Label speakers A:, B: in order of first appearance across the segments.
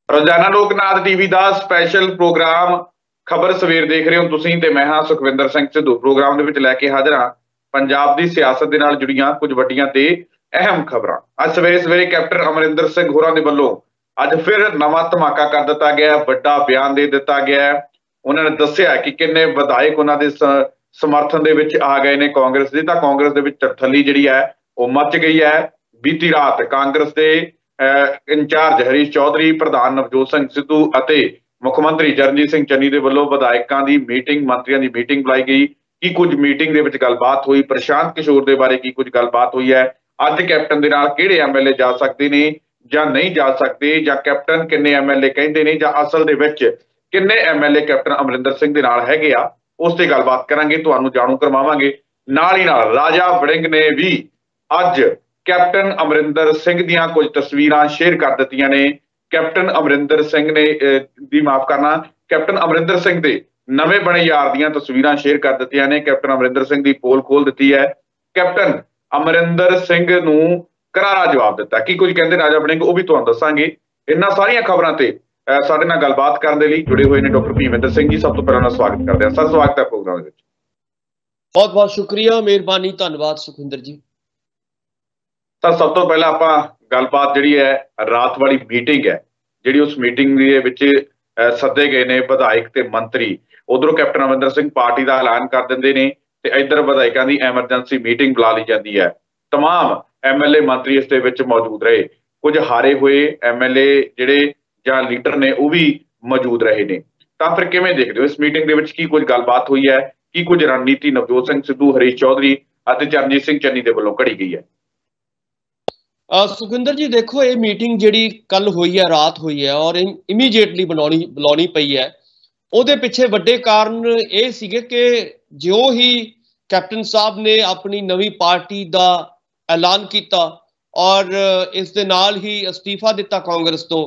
A: रोजाना लोकनाथ टीवी का special programme खबर सवेर देख रहे हो तुसीं ते मैं हां सुखविंदर सिंह सिद्धू। प्रोग्राम दे विच लैके हाजिर हां पंजाब दी सियासत दे नाल जुड़ियां कुछ वड्डियां ते अहम खबरां। अज सवेरे सवेरे कैप्टन अमरिंदर सिंह होरां दे वल्लों अज फिर नवां धमाका कर दिता गया, वड्डा बयान दे दिता गया। उन्होंने दस्सिया कि किन्ने विधायक उन्हां दे समर्थन दे विच आ गए ने कांग्रेस दे, तां कांग्रेस दे विच तरथली जिहड़ी है वो मच गई है। बीती रात कांग्रेस के इंचार्ज हरीश चौधरी, प्रधान नवजोत सिंह सिद्धू अते मुख्यमंत्री चरणजीत सिंह चन्नी के वलों विधायकों की मीटिंग, मंत्रियों की मीटिंग बुलाई गई। की कुछ मीटिंग के गलबात हुई, प्रशांत किशोर के बारे की कुछ गलबात हुई है, अज कैप्टन के नाल किहड़े MLA जा सकते हैं या नहीं जा सकते, या कैप्टन किन्ने MLA कहते हैं, या असल दे विच किन्ने MLA कैप्टन अमरिंदर सिंह दे नाल हैगे आ, उस ते गलबात करांगे, तुहानूं जाणू करवावांगे। नाल ही नाल राजा वड़िंग ने भी अज कैप्टन अमरिंदर सिंह दियां कुछ तस्वीरां शेयर कर दित्तियां ने। कैप्टन अमरिंदर सिंह ने दी माफ करना, कैप्टन अमरिंदर सिंह दे नवे बने यार दियां तस्वीरां शेयर कर दित्तियां ने। कैप्टन अमरिंदर सिंह दी पोल खोल दी है। कैप्टन अमरिंदर सिंह नूं करारा जवाब दिता। की कुछ कहते राजा वड़िंग वो भी तुहानूं दस्सांगे। इन्हां सारियां खबरां ते साडे नाल गलबात करन दे लई जुड़े हुए ने डॉक्टर भीमिंदर सिंह जी। सब तो पहला स्वागत करते हैं सर, स्वागत है प्रोग्राम दे विच।
B: बहुत बहुत शुक्रिया, मेहरबानी, धन्यवाद सुखविंदर जी।
A: सर सब तो पहला आपां गलबात जिहड़ी है रात वाली मीटिंग है, जिहड़ी उस मीटिंग दे विच सद्दे गए ने विधायक ते मंत्री। उधरों कैप्टन अमरिंदर सिंह पार्टी का ऐलान कर दिंदे ने ते इधर विधायकों की एमरजेंसी मीटिंग बुला ली जाती है। तमाम MLA मंत्री इस दे विच मौजूद रहे, कुछ हारे हुए MLA जिहड़े जां लीडर ने वो भी मौजूद रहे ने। तां फिर किवें देखदे हो इस मीटिंग दे विच की कुछ गलबात हुई है, की कुछ रणनीति नवजोत सिंह सिद्धू, हरीश चौधरी अते चरणजीत सिंह चन्नी दे वल्लों घड़ी गई है?
B: सुखविंदर जी देखो, ये मीटिंग जिहड़ी कल हुई है, रात हुई है और इमीडिएटली बुलानी पई है, ਉਹਦੇ ਪਿੱਛੇ ਵੱਡੇ ਕਾਰਨ ਇਹ ਸੀਗੇ ਕਿ ਜਿਉਂ ਹੀ ਕੈਪਟਨ ਸਾਹਿਬ ਨੇ ਆਪਣੀ ਨਵੀਂ ਪਾਰਟੀ ਦਾ ਐਲਾਨ ਕੀਤਾ ਔਰ ਇਸ ਦੇ ਨਾਲ ਹੀ ਅਸਤੀਫਾ ਦਿੱਤਾ ਕਾਂਗਰਸ ਤੋਂ,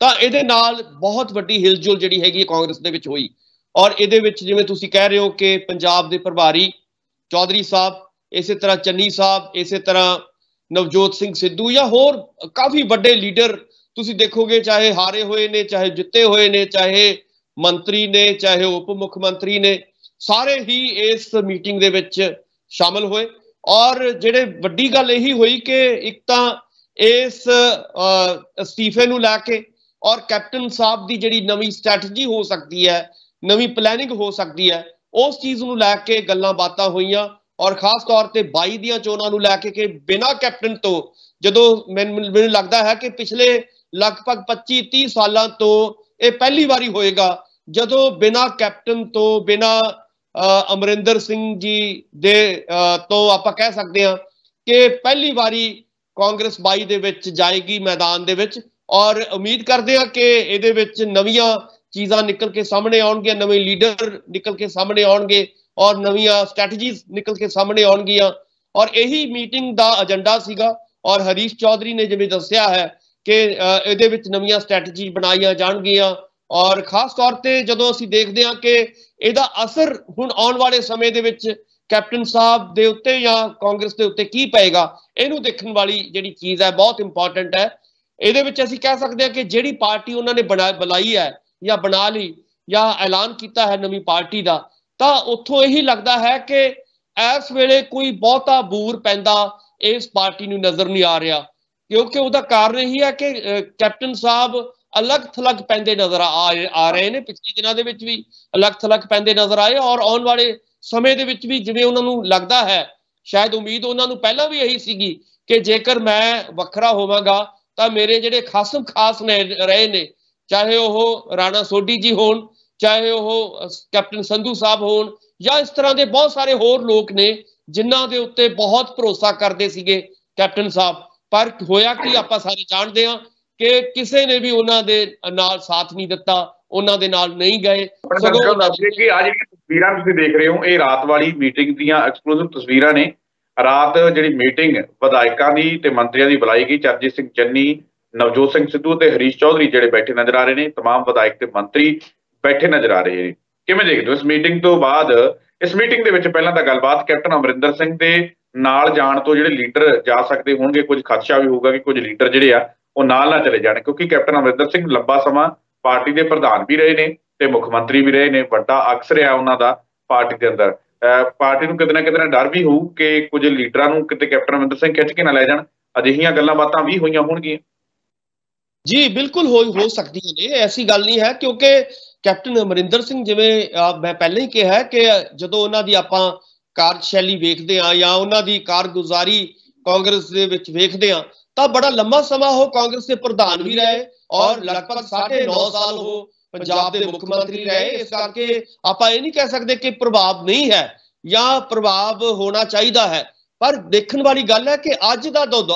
B: ਤਾਂ ਇਹਦੇ ਨਾਲ ਬਹੁਤ ਵੱਡੀ ਹਿਲਜੁਲ ਜਿਹੜੀ ਹੈਗੀ ਕਾਂਗਰਸ ਦੇ ਵਿੱਚ ਹੋਈ। ਔਰ ਇਹਦੇ ਵਿੱਚ ਜਿਵੇਂ ਤੁਸੀਂ ਕਹਿ ਰਹੇ ਹੋ ਕਿ ਪੰਜਾਬ ਦੇ ਪ੍ਰਭਾਰੀ ਚੌਧਰੀ ਸਾਹਿਬ, ਇਸੇ ਤਰ੍ਹਾਂ ਚੰਨੀ ਸਾਹਿਬ, ਇਸੇ ਤਰ੍ਹਾਂ ਨਵਜੋਤ ਸਿੰਘ ਸਿੱਧੂ ਜਾਂ ਹੋਰ ਕਾਫੀ ਵੱਡੇ ਲੀਡਰ ਤੁਸੀਂ ਦੇਖੋਗੇ, ਚਾਹੇ ਹਾਰੇ ਹੋਏ ਨੇ, ਚਾਹੇ ਜਿੱਤੇ ਹੋਏ ਨੇ, ਚਾਹੇ ਮੰਤਰੀ ਨੇ, ਚਾਹੇ ਉਪ ਮੁੱਖ ਮੰਤਰੀ ਨੇ, ਸਾਰੇ ਹੀ ਇਸ ਮੀਟਿੰਗ ਦੇ ਵਿੱਚ ਸ਼ਾਮਲ ਹੋਏ। ਔਰ ਜਿਹੜੇ ਵੱਡੀ ਗੱਲ ਇਹੀ ਹੋਈ ਕਿ ਇੱਕ ਤਾਂ ਇਸ ਅਸਤੀਫੇ ਨੂੰ ਲੈ ਕੇ ਔਰ ਕੈਪਟਨ ਸਾਹਿਬ ਦੀ ਜਿਹੜੀ ਨਵੀਂ ਸਟ੍ਰੈਟਜੀ ਹੋ ਸਕਦੀ ਹੈ, ਨਵੀਂ ਪਲੈਨਿੰਗ ਹੋ ਸਕਦੀ ਹੈ, ਉਸ ਚੀਜ਼ ਨੂੰ ਲੈ ਕੇ ਗੱਲਾਂ ਬਾਤਾਂ ਹੋਈਆਂ। ਔਰ ਖਾਸ ਤੌਰ ਤੇ 22 ਦੀਆਂ ਚੋਣਾਂ ਨੂੰ ਲੈ ਕੇ ਕਿ ਬਿਨਾਂ ਕੈਪਟਨ ਤੋਂ, ਜਦੋਂ ਮੈਨੂੰ ਲੱਗਦਾ ਹੈ ਕਿ ਪਿਛਲੇ ਲਗਭਗ 25-30 ਸਾਲਾਂ ਤੋਂ ਇਹ ਪਹਿਲੀ ਵਾਰੀ ਹੋਏਗਾ ਜਦੋਂ ਬਿਨਾਂ ਕੈਪਟਨ ਤੋਂ, ਬਿਨਾਂ ਅਮਰਿੰਦਰ ਸਿੰਘ ਜੀ ਦੇ ਤੋਂ ਆਪਾਂ ਕਹਿ ਸਕਦੇ ਹਾਂ ਕਿ ਪਹਿਲੀ ਵਾਰੀ ਕਾਂਗਰਸ 22 ਦੇ ਵਿੱਚ ਜਾਏਗੀ ਮੈਦਾਨ ਦੇ ਵਿੱਚ। ਔਰ ਉਮੀਦ ਕਰਦੇ ਹਾਂ ਕਿ ਇਹਦੇ ਵਿੱਚ ਨਵੀਆਂ ਚੀਜ਼ਾਂ ਨਿਕਲ ਕੇ ਸਾਹਮਣੇ ਆਉਣਗੀਆਂ, ਨਵੇਂ ਲੀਡਰ ਨਿਕਲ ਕੇ ਸਾਹਮਣੇ ਆਉਣਗੇ ਔਰ ਨਵੀਆਂ ਸਟ੍ਰੈਟਜੀਜ਼ ਨਿਕਲ ਕੇ ਸਾਹਮਣੇ ਆਉਣਗੀਆਂ। ਔਰ ਇਹੀ ਮੀਟਿੰਗ ਦਾ ਏਜੰਡਾ ਸੀਗਾ। ਔਰ ਹਰੀਸ਼ ਚੌਧਰੀ ਨੇ ਜਿਵੇਂ ਦੱਸਿਆ ਹੈ ਕਿ ਇਹਦੇ ਵਿੱਚ ਨਵੀਆਂ ਸਟ੍ਰੈਟਜੀ ਬਣਾਈਆਂ ਜਾਣਗੀਆਂ। ਔਰ ਖਾਸ ਤੌਰ ਤੇ ਜਦੋਂ ਅਸੀਂ ਦੇਖਦੇ ਹਾਂ ਕਿ ਇਹਦਾ ਅਸਰ ਹੁਣ ਆਉਣ ਵਾਲੇ ਸਮੇਂ ਦੇ ਵਿੱਚ ਕੈਪਟਨ ਸਾਹਿਬ ਦੇ ਉੱਤੇ ਜਾਂ ਕਾਂਗਰਸ ਦੇ ਉੱਤੇ ਕੀ ਪਏਗਾ, ਇਹਨੂੰ ਦੇਖਣ ਵਾਲੀ ਜਿਹੜੀ ਚੀਜ਼ ਹੈ ਬਹੁਤ ਇੰਪੋਰਟੈਂਟ ਹੈ। ਇਹਦੇ ਵਿੱਚ ਅਸੀਂ ਕਹਿ ਸਕਦੇ ਹਾਂ ਕਿ ਜਿਹੜੀ ਪਾਰਟੀ ਉਹਨਾਂ ਨੇ ਬੁਲਾਈ ਹੈ ਜਾਂ ਬਣਾ ਲਈ ਜਾਂ ਐਲਾਨ ਕੀਤਾ ਹੈ ਨਵੀਂ ਪਾਰਟੀ ਦਾ, ਤਾਂ ਉੱਥੋਂ ਇਹੀ ਲੱਗਦਾ ਹੈ ਕਿ ਇਸ ਵੇਲੇ ਕੋਈ ਬਹੁਤਾ ਬੂਰ ਪੈਂਦਾ ਇਸ ਪਾਰਟੀ ਨੂੰ ਨਜ਼ਰ ਨਹੀਂ ਆ ਰਿਹਾ, ਕਿਉਂਕਿ ਉਹਦਾ ਕਾਰਨ ਇਹੀ ਹੈ ਕਿ ਕੈਪਟਨ ਸਾਹਿਬ ਅਲੱਗ ਥਲੱਗ ਪੈਂਦੇ ਨਜ਼ਰ ਆ ਰਹੇ ਨੇ। ਪਿਛਲੇ ਦਿਨਾਂ ਦੇ ਵਿੱਚ ਵੀ ਅਲੱਗ ਥਲੱਗ ਪੈਂਦੇ ਨਜ਼ਰ ਆਏ ਔਰ ਆਉਣ ਵਾਲੇ ਸਮੇਂ ਦੇ ਵਿੱਚ ਵੀ ਜਿਵੇਂ ਉਹਨਾਂ ਨੂੰ ਲੱਗਦਾ ਹੈ, ਸ਼ਾਇਦ ਉਮੀਦ ਉਹਨਾਂ ਨੂੰ ਪਹਿਲਾਂ ਵੀ ਇਹੀ ਸੀਗੀ ਕਿ ਜੇਕਰ ਮੈਂ ਵੱਖਰਾ ਹੋਵਾਂਗਾ ਤਾਂ ਮੇਰੇ ਜਿਹੜੇ ਖਾਸਮ ਖਾਸ ਰਹੇ ਨੇ, ਚਾਹੇ ਉਹ ਰਾਣਾ ਸੋਢੀ ਜੀ ਹੋਣ, ਚਾਹੇ ਉਹ ਕੈਪਟਨ ਸੰਧੂ ਸਾਹਿਬ ਹੋਣ, ਜਾਂ ਇਸ ਤਰ੍ਹਾਂ ਦੇ ਬਹੁਤ ਸਾਰੇ ਹੋਰ ਲੋਕ ਨੇ ਜਿਨ੍ਹਾਂ ਦੇ ਉੱਤੇ ਬਹੁਤ ਭਰੋਸਾ ਕਰਦੇ ਸੀਗੇ ਕੈਪਟਨ ਸਾਹਿਬ। ਪਰ ਹੋਇਆ ਕੀ ਆਪਾਂ ਸਾਰੇ ਜਾਣਦੇ ਹਾਂ ਕਿ ਕਿਸੇ ਨੇ ਵੀ ਉਹਨਾਂ ਦੇ ਨਾਲ ਸਾਥ ਨਹੀਂ ਦਿੱਤਾ, ਉਹਨਾਂ ਦੇ ਨਾਲ ਨਹੀਂ ਗਏ।
A: ਤਸਵੀਰਾਂ ਤੁਸੀਂ ਦੇਖ ਰਹੇ ਹੋ, ਇਹ ਰਾਤ ਵਾਲੀ ਮੀਟਿੰਗ ਦੀਆਂ ਐਕਸਕਲੂਸਿਵ ਤਸਵੀਰਾਂ ਨੇ। ਰਾਤ ਜਿਹੜੀ ਮੀਟਿੰਗ ਵਿਧਾਇਕਾਂ ਦੀ ਤੇ ਮੰਤਰੀਆਂ ਦੀ ਬੁਲਾਈ ਗਈ। ਚਰਨਜੀਤ ਸਿੰਘ ਚੰਨੀ, ਨਵਜੋਤ ਸਿੰਘ ਸਿੱਧੂ ਤੇ ਹਰੀਸ਼ ਚੌਧਰੀ ਜਿਹੜੇ ਬੈਠੇ ਨਜ਼ਰ ਆ ਰਹੇ ਨੇ, तमाम ਵਿਧਾਇਕ ਤੇ ਮੰਤਰੀ ਬੈਠੇ ਨਜ਼ਰ ਆ ਰਹੇ ਨੇ। ਕਿਵੇਂ ਦੇਖਦੇ ਹੋ ਇਸ ਮੀਟਿੰਗ ਤੋਂ ਬਾਅਦ? ਇਸ ਮੀਟਿੰਗ ਦੇ ਵਿੱਚ ਪਹਿਲਾਂ ਤਾਂ ਗੱਲਬਾਤ ਕੈਪਟਨ ਅਮਰਿੰਦਰ ਸਿੰਘ ਤੇ ਨਾਲ ਜਾਣ ਤੋਂ ਜਿਹੜੇ ਲੀਡਰ ਜਾ ਸਕਦੇ ਹੋਣਗੇ, ਕੁਝ ਖਦਸ਼ਾ ਵੀ ਹੋਊਗਾ ਕਿ ਕੁਝ ਲੀਡਰ ਜਿਹੜੇ ਆ ਉਹ ਨਾਲ ਨਾ ਚਲੇ ਜਾਣ, ਕਿਉਂਕਿ ਕੈਪਟਨ ਅਮਰਿੰਦਰ ਸਿੰਘ ਲੰਬਾ ਸਮਾਂ ਪਾਰਟੀ ਦੇ ਪ੍ਰਧਾਨ ਵੀ ਰਹੇ ਨੇ ਤੇ ਮੁੱਖ ਮੰਤਰੀ ਵੀ ਰਹੇ ਨੇ, ਵੱਡਾ ਅਕਸ ਰਿਹਾ ਉਹਨਾਂ ਦਾ ਪਾਰਟੀ ਦੇ ਅੰਦਰ। ਪਾਰਟੀ ਨੂੰ ਕਿਤੇ ਨਾ ਡਰ ਵੀ ਹੋਊ ਕਿ ਕੁਝ ਲੀਡਰਾਂ ਨੂੰ ਕਿਤੇ ਕੈਪਟਨ ਅਮਰਿੰਦਰ ਸਿੰਘ ਖਿੱਚ ਕੇ ਨਾ ਲੈ ਜਾਣ। ਅਜਿਹੀਆਂ ਗੱਲਾਂ ਬਾਤਾਂ ਵੀ ਹੋਈਆਂ ਹੋਣਗੀਆਂ।
B: ਜੀ ਬਿਲਕੁਲ ਹੋ ਸਕਦੀਆਂ ਨੇ, ਐਸੀ ਗੱਲ ਨਹੀਂ ਹੈ, ਕਿਉਂਕਿ ਕੈਪਟਨ ਅਮਰਿੰਦਰ ਸਿੰਘ ਜਿਵੇਂ ਮੈਂ ਪਹਿਲਾਂ ਹੀ ਕਿਹਾ ਕਿ ਜਦੋਂ ਉਹਨਾਂ ਦੀ ਆਪਾਂ ਕਾਰਜਸ਼ੈਲੀ ਵੇਖਦੇ ਹਾਂ ਜਾਂ ਉਹਨਾਂ ਦੀ ਕਾਰਗੁਜ਼ਾਰੀ ਕਾਂਗਰਸ ਦੇ ਵਿੱਚ ਵੇਖਦੇ ਹਾਂ ਤਾਂ ਬੜਾ ਲੰਮਾ ਸਮਾਂ ਉਹ ਕਾਂਗਰਸ ਦੇ ਪ੍ਰਧਾਨ ਵੀ ਰਹੇ ਔਰ ਲਗਭਗ 9.5 ਸਾਲ ਉਹ ਪੰਜਾਬ ਦੇ ਮੁੱਖ ਮੰਤਰੀ ਰਹੇ। ਇਸ ਕਰਕੇ ਆਪਾਂ ਇਹ ਨਹੀਂ ਕਹਿ ਸਕਦੇ ਕਿ ਪ੍ਰਭਾਵ ਨਹੀਂ ਹੈ ਜਾਂ ਪ੍ਰਭਾਵ ਹੋਣਾ ਚਾਹੀਦਾ ਹੈ, ਪਰ ਦੇਖਣ ਵਾਲੀ ਗੱਲ ਹੈ ਕਿ ਅੱਜ ਦਾ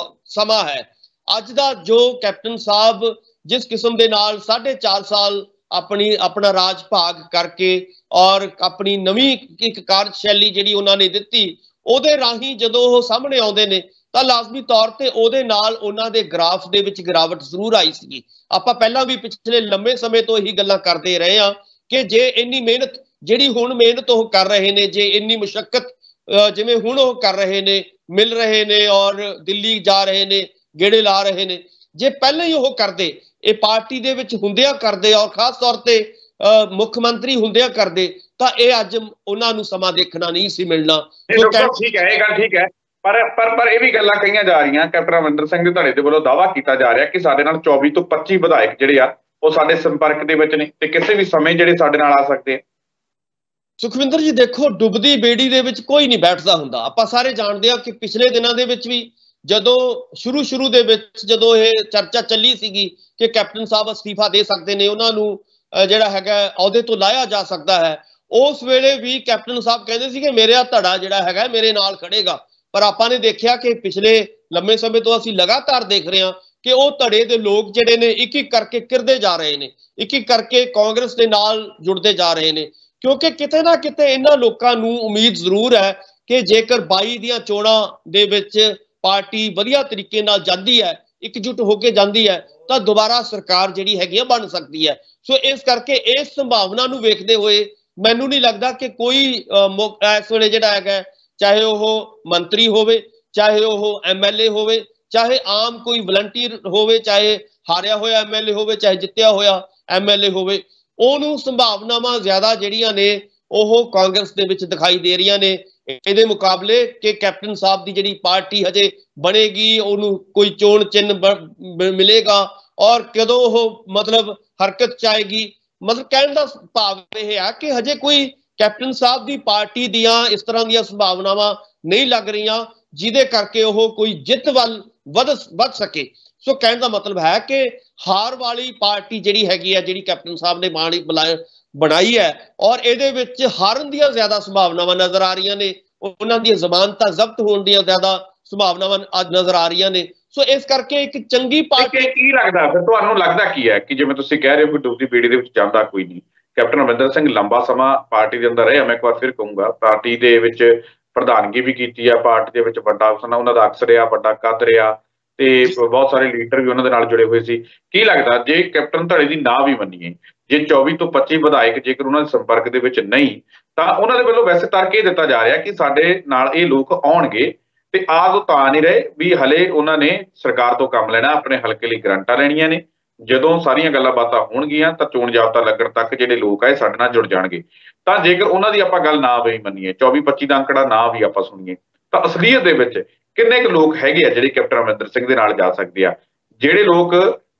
B: ਸਮਾਂ ਹੈ, ਅੱਜ ਦਾ ਜੋ ਕੈਪਟਨ ਸਾਹਿਬ ਜਿਸ ਕਿਸਮ ਦੇ ਨਾਲ 4.5 ਸਾਲ ਆਪਣਾ ਰਾਜ ਭਾਗ ਕਰਕੇ ਔਰ ਆਪਣੀ ਨਵੀਂ ਇੱਕ ਕਾਰਜਸ਼ੈਲੀ ਜਿਹੜੀ ਉਹਨਾਂ ਨੇ ਦਿੱਤੀ, ਉਹਦੇ ਰਾਹੀਂ ਜਦੋਂ ਉਹ ਸਾਹਮਣੇ ਆਉਂਦੇ ਨੇ ਤਾਂ ਲਾਜ਼ਮੀ ਤੌਰ ਤੇ ਉਹਦੇ ਨਾਲ ਉਹਨਾਂ ਦੇ ਗ੍ਰਾਫ ਦੇ ਵਿੱਚ ਗਿਰਾਵਟ ਜ਼ਰੂਰ ਆਈ ਸੀਗੀ। ਆਪਾਂ ਪਹਿਲਾਂ ਵੀ ਪਿਛਲੇ ਲੰਮੇ ਸਮੇਂ ਤੋਂ ਇਹੀ ਗੱਲਾਂ ਕਰਦੇ ਰਹੇ ਹਾਂ ਕਿ ਜੇ ਇੰਨੀ ਮਿਹਨਤ ਜਿਹੜੀ ਹੁਣ ਮਿਹਨਤ ਉਹ ਕਰ ਰਹੇ ਨੇ, ਜੇ ਇੰਨੀ ਮੁਸ਼ੱਕਤ ਜਿਵੇਂ ਹੁਣ ਉਹ ਕਰ ਰਹੇ ਨੇ, ਮਿਲ ਰਹੇ ਨੇ ਔਰ ਦਿੱਲੀ ਜਾ ਰਹੇ ਨੇ, ਗੇੜੇ ਲਾ ਰਹੇ ਨੇ, ਜੇ ਪਹਿਲਾਂ ਹੀ ਉਹ ਕਰਦੇ, ਇਹ ਪਾਰਟੀ ਦੇ ਵਿੱਚ ਹੁੰਦਿਆਂ ਕਰਦੇ ਔਰ ਖਾਸ ਤੌਰ ਤੇ ਮੁੱਖ ਮੰਤਰੀ ਹੁੰਦਿਆਂ ਕਰਦੇ ਤਾਂ ਇਹ ਅੱਜ ਉਹਨਾਂ ਨੂੰ ਸਮਾਂ ਦੇਖਣਾ ਨਹੀਂ ਸੀ ਮਿਲਣਾ।
A: ਠੀਕ ਹੈ, ਇਹ ਗੱਲ ਠੀਕ ਹੈ, ਪਰ ਇਹ ਵੀ ਗੱਲਾਂ ਕਹੀਆਂ ਜਾ ਰਹੀਆਂ, ਕੈਪਟਨ ਅਮਰਿੰਦਰ ਸਿੰਘ ਦੇ ਧੜੇ ਦੇ ਵੱਲੋਂ ਦਾਅਵਾ ਕੀਤਾ ਜਾ ਰਿਹਾ ਕਿ ਸਾਡੇ ਨਾਲ 24 ਤੋਂ 25 ਵਿਧਾਇਕ ਜਿਹੜੇ ਆ ਉਹ ਸਾਡੇ ਸੰਪਰਕ ਦੇ ਵਿੱਚ ਨੇ ਤੇ ਕਿਸੇ ਵੀ ਸਮੇਂ ਜਿਹੜੇ ਸਾਡੇ ਨਾਲ ਆ ਸਕਦੇ ਆ।
B: ਸੁਖਵਿੰਦਰ ਜੀ ਦੇਖੋ, ਡੁੱਬਦੀ ਬੇੜੀ ਦੇ ਵਿੱਚ ਕੋਈ ਨਹੀਂ ਬੈਠਦਾ ਹੁੰਦਾ। ਆਪਾਂ ਸਾਰੇ ਜਾਣਦੇ ਆ ਕਿ ਪਿਛਲੇ ਦਿਨਾਂ ਦੇ ਵਿੱਚ ਵੀ ਜਦੋਂ ਸ਼ੁਰੂ ਦੇ ਵਿੱਚ ਜਦੋਂ ਇਹ ਚਰਚਾ ਚੱਲੀ ਸੀਗੀ ਕਿ ਕੈਪਟਨ ਸਾਹਿਬ ਅਸਤੀਫਾ ਦੇ ਸਕਦੇ ਨੇ, ਉਹਨਾਂ ਨੂੰ ਜਿਹੜਾ ਹੈਗਾ ਅਹੁਦੇ ਤੋਂ ਲਾਇਆ ਜਾ ਸਕਦਾ ਹੈ, ਉਸ ਵੇਲੇ ਵੀ ਕੈਪਟਨ ਸਾਹਿਬ ਕਹਿੰਦੇ ਸੀ ਕਿ ਮੇਰਾ ਧੜਾ ਜਿਹੜਾ ਹੈਗਾ ਮੇਰੇ ਨਾਲ ਖੜੇਗਾ। ਪਰ ਆਪਾਂ ਨੇ ਦੇਖਿਆ ਕਿ ਪਿਛਲੇ ਲੰਮੇ ਸਮੇਂ ਤੋਂ ਅਸੀਂ ਲਗਾਤਾਰ ਦੇਖ ਰਹੇ ਹਾਂ ਕਿ ਉਹ ਧੜੇ ਦੇ ਲੋਕ ਜਿਹੜੇ ਨੇ ਇੱਕ ਇੱਕ ਕਰਕੇ ਕਿਰਦੇ ਜਾ ਰਹੇ ਨੇ, ਇੱਕ ਇੱਕ ਕਰਕੇ ਕਾਂਗਰਸ ਦੇ ਨਾਲ ਜੁੜਦੇ ਜਾ ਰਹੇ ਨੇ, ਕਿਉਂਕਿ ਕਿਤੇ ਨਾ ਕਿਤੇ ਇਹਨਾਂ ਲੋਕਾਂ ਨੂੰ ਉਮੀਦ ਜ਼ਰੂਰ ਹੈ ਕਿ ਜੇਕਰ 22 ਦੀਆਂ ਚੋਣਾਂ ਦੇ ਵਿੱਚ ਪਾਰਟੀ ਵਧੀਆ ਤਰੀਕੇ ਨਾਲ ਜਾਂਦੀ ਹੈ, ਇਕਜੁੱਟ ਹੋ ਕੇ ਜਾਂਦੀ ਹੈ, ਤਾਂ ਦੁਬਾਰਾ ਸਰਕਾਰ ਜਿਹੜੀ ਹੈਗੀ ਆ ਬਣ ਸਕਦੀ ਹੈ। ਸੋ ਇਸ ਕਰਕੇ ਇਸ ਸੰਭਾਵਨਾ ਨੂੰ ਵੇਖਦੇ ਹੋਏ ਮੈਨੂੰ ਨਹੀਂ ਲੱਗਦਾ ਕਿ ਕੋਈ ਇਸ ਵੇਲੇ ਜਿਹੜਾ ਹੈਗਾ, ਚਾਹੇ ਉਹ ਮੰਤਰੀ ਹੋਵੇ, ਚਾਹੇ ਉਹ MLA ਹੋਵੇ, ਚਾਹੇ ਆਮ ਕੋਈ ਵਲੰਟੀਅਰ ਹੋਵੇ, ਚਾਹੇ ਹਾਰਿਆ ਹੋਇਆ MLA ਹੋਵੇ, ਚਾਹੇ ਜਿੱਤਿਆ ਹੋਇਆ MLA ਹੋਵੇ, ਉਹਨੂੰ ਸੰਭਾਵਨਾਵਾਂ ਜ਼ਿਆਦਾ ਜਿਹੜੀਆਂ ਨੇ ਉਹ ਕਾਂਗਰਸ ਦੇ ਵਿੱਚ ਦਿਖਾਈ ਦੇ ਰਹੀਆਂ ਨੇ ਇਹਦੇ ਮੁਕਾਬਲੇ ਕਿ ਕੈਪਟਨ ਸਾਹਿਬ ਦੀ ਜਿਹੜੀ ਪਾਰਟੀ ਹਜੇ ਬਣੇਗੀ, ਉਹਨੂੰ ਕੋਈ ਚੋਣ ਚਿੰਨ੍ਹ ਮਿਲੇਗਾ ਔਰ ਕਦੋਂ ਉਹ ਮਤਲਬ ਹਰਕਤ ਚ ਆਏਗੀ। ਮਤਲਬ ਕਹਿਣ ਦਾ ਭਾਵ ਇਹ ਹੈ ਕਿ ਹਜੇ ਕੋਈ ਕੈਪਟਨ ਸਾਹਿਬ ਦੀ ਪਾਰਟੀ ਦੀਆਂ ਇਸ ਤਰ੍ਹਾਂ ਦੀਆਂ ਸੰਭਾਵਨਾਵਾਂ ਨਹੀਂ ਲੱਗ ਰਹੀਆਂ ਜਿਹਦੇ ਕਰਕੇ ਉਹ ਕੋਈ ਜਿੱਤ ਵੱਲ ਵੱਧ ਸਕੇ। ਸੋ ਕਹਿਣ ਦਾ ਮਤਲਬ ਹੈ ਕਿ ਹਾਰ ਵਾਲੀ ਪਾਰਟੀ ਜਿਹੜੀ ਹੈਗੀ ਹੈ, ਜਿਹੜੀ ਕੈਪਟਨ ਸਾਹਿਬ ਨੇ ਬਣਾਈ ਹੈ ਔਰ ਇਹਦੇ ਵਿੱਚ ਹਾਰਨ ਦੀਆਂ ਜ਼ਿਆਦਾ ਸੰਭਾਵਨਾਵਾਂ ਨਜ਼ਰ ਆ ਰਹੀਆਂ ਨੇ, ਉਹਨਾਂ ਦੀਆਂ ਜ਼ਮਾਨਤਾਂ ਜ਼ਬਤ ਹੋਣ ਦੀਆਂ ਜ਼ਿਆਦਾ ਸੰਭਾਵਨਾਵਾਂ ਅੱਜ ਨਜ਼ਰ ਆ ਰਹੀਆਂ ਨੇ। ਸੋ ਇਸ ਕਰਕੇ ਇੱਕ ਚੰਗੀ ਪਾਰਟੀ
A: ਕੀ ਲੱਗਦਾ ਫਿਰ ਤੁਹਾਨੂੰ, ਲੱਗਦਾ ਕੀ ਹੈ ਕਿ ਜਿਵੇਂ ਤੁਸੀਂ ਕਹਿ ਰਹੇ ਹੋ ਕਿ ਡੁੱਬਦੀ ਬੇੜੀ ਦੇ ਵਿੱਚ ਜਾਂਦਾ ਕੋਈ ਨਹੀਂ, ਕੈਪਟਨ ਅਮਰਿੰਦਰ ਸਿੰਘ ਲੰਬਾ ਸਮਾਂ ਪਾਰਟੀ ਦੇ ਅੰਦਰ ਰਹੇ, ਮੈਂ ਇੱਕ ਵਾਰ ਫਿਰ ਕਹੂੰਗਾ ਪਾਰਟੀ ਦੇ ਵਿੱਚ ਪ੍ਰਧਾਨਗੀ ਵੀ ਕੀਤੀ ਆ, ਪਾਰਟੀ ਦੇ ਵਿੱਚ ਵੱਡਾ ਉਹਨਾਂ ਦਾ ਅਕਸ ਰਿਹਾ, ਵੱਡਾ ਕੱਦ ਰਿਹਾ ਤੇ ਬਹੁਤ ਸਾਰੇ ਲੀਡਰ ਵੀ ਉਹਨਾਂ ਦੇ ਨਾਲ ਜੁੜੇ ਹੋਏ ਸੀ। ਕੀ ਲੱਗਦਾ ਜੇ ਕੈਪਟਨ ਧੜੇ ਦੀ ਨਾ ਵੀ ਮੰਨੀਏ, ਜੇ 24 ਤੋਂ 25 ਵਿਧਾਇਕ ਜੇਕਰ ਉਹਨਾਂ ਦੇ ਸੰਪਰਕ ਦੇ ਵਿੱਚ ਨਹੀਂ ਤਾਂ ਉਹਨਾਂ ਦੇ ਵੱਲੋਂ ਵੈਸੇ ਤਰਕ ਇਹ ਦਿੱਤਾ ਜਾ ਰਿਹਾ ਕਿ ਸਾਡੇ ਨਾਲ ਇਹ ਲੋਕ ਆਉਣਗੇ ਤੇ ਆਹ ਤਾਂ ਨਹੀਂ ਰਹੇ ਵੀ ਹਲੇ ਉਹਨਾਂ ਨੇ ਸਰਕਾਰ ਤੋਂ ਕੰਮ ਲੈਣਾ, ਆਪਣੇ ਹਲਕੇ ਲਈ ਗਰੰਟਾਂ ਲੈਣੀਆਂ ਨੇ, ਜਦੋਂ ਸਾਰੀਆਂ ਗੱਲਾਂ ਬਾਤਾਂ ਹੋਣਗੀਆਂ ਤਾਂ ਚੋਣ ਜਾਬਤਾ ਲੱਗਣ ਤੱਕ ਜਿਹੜੇ ਲੋਕ ਆ ਇਹ ਸਾਡੇ ਨਾਲ ਜੁੜ ਜਾਣਗੇ। ਤਾਂ ਜੇਕਰ ਉਹਨਾਂ ਦੀ ਆਪਾਂ ਗੱਲ ਨਾ ਵੀ ਮੰਨੀਏ, 24-25 ਦਾ ਅੰਕੜਾ ਨਾ ਵੀ ਆਪਾਂ ਸੁਣੀਏ, ਤਾਂ ਅਸਲੀਅਤ ਦੇ ਵਿੱਚ ਕਿੰਨੇ ਕੁ ਲੋਕ ਹੈਗੇ ਆ ਜਿਹੜੇ ਕੈਪਟਨ ਅਮਰਿੰਦਰ ਸਿੰਘ ਦੇ ਨਾਲ ਜਾ ਸਕਦੇ ਆ? ਜਿਹੜੇ ਲੋਕ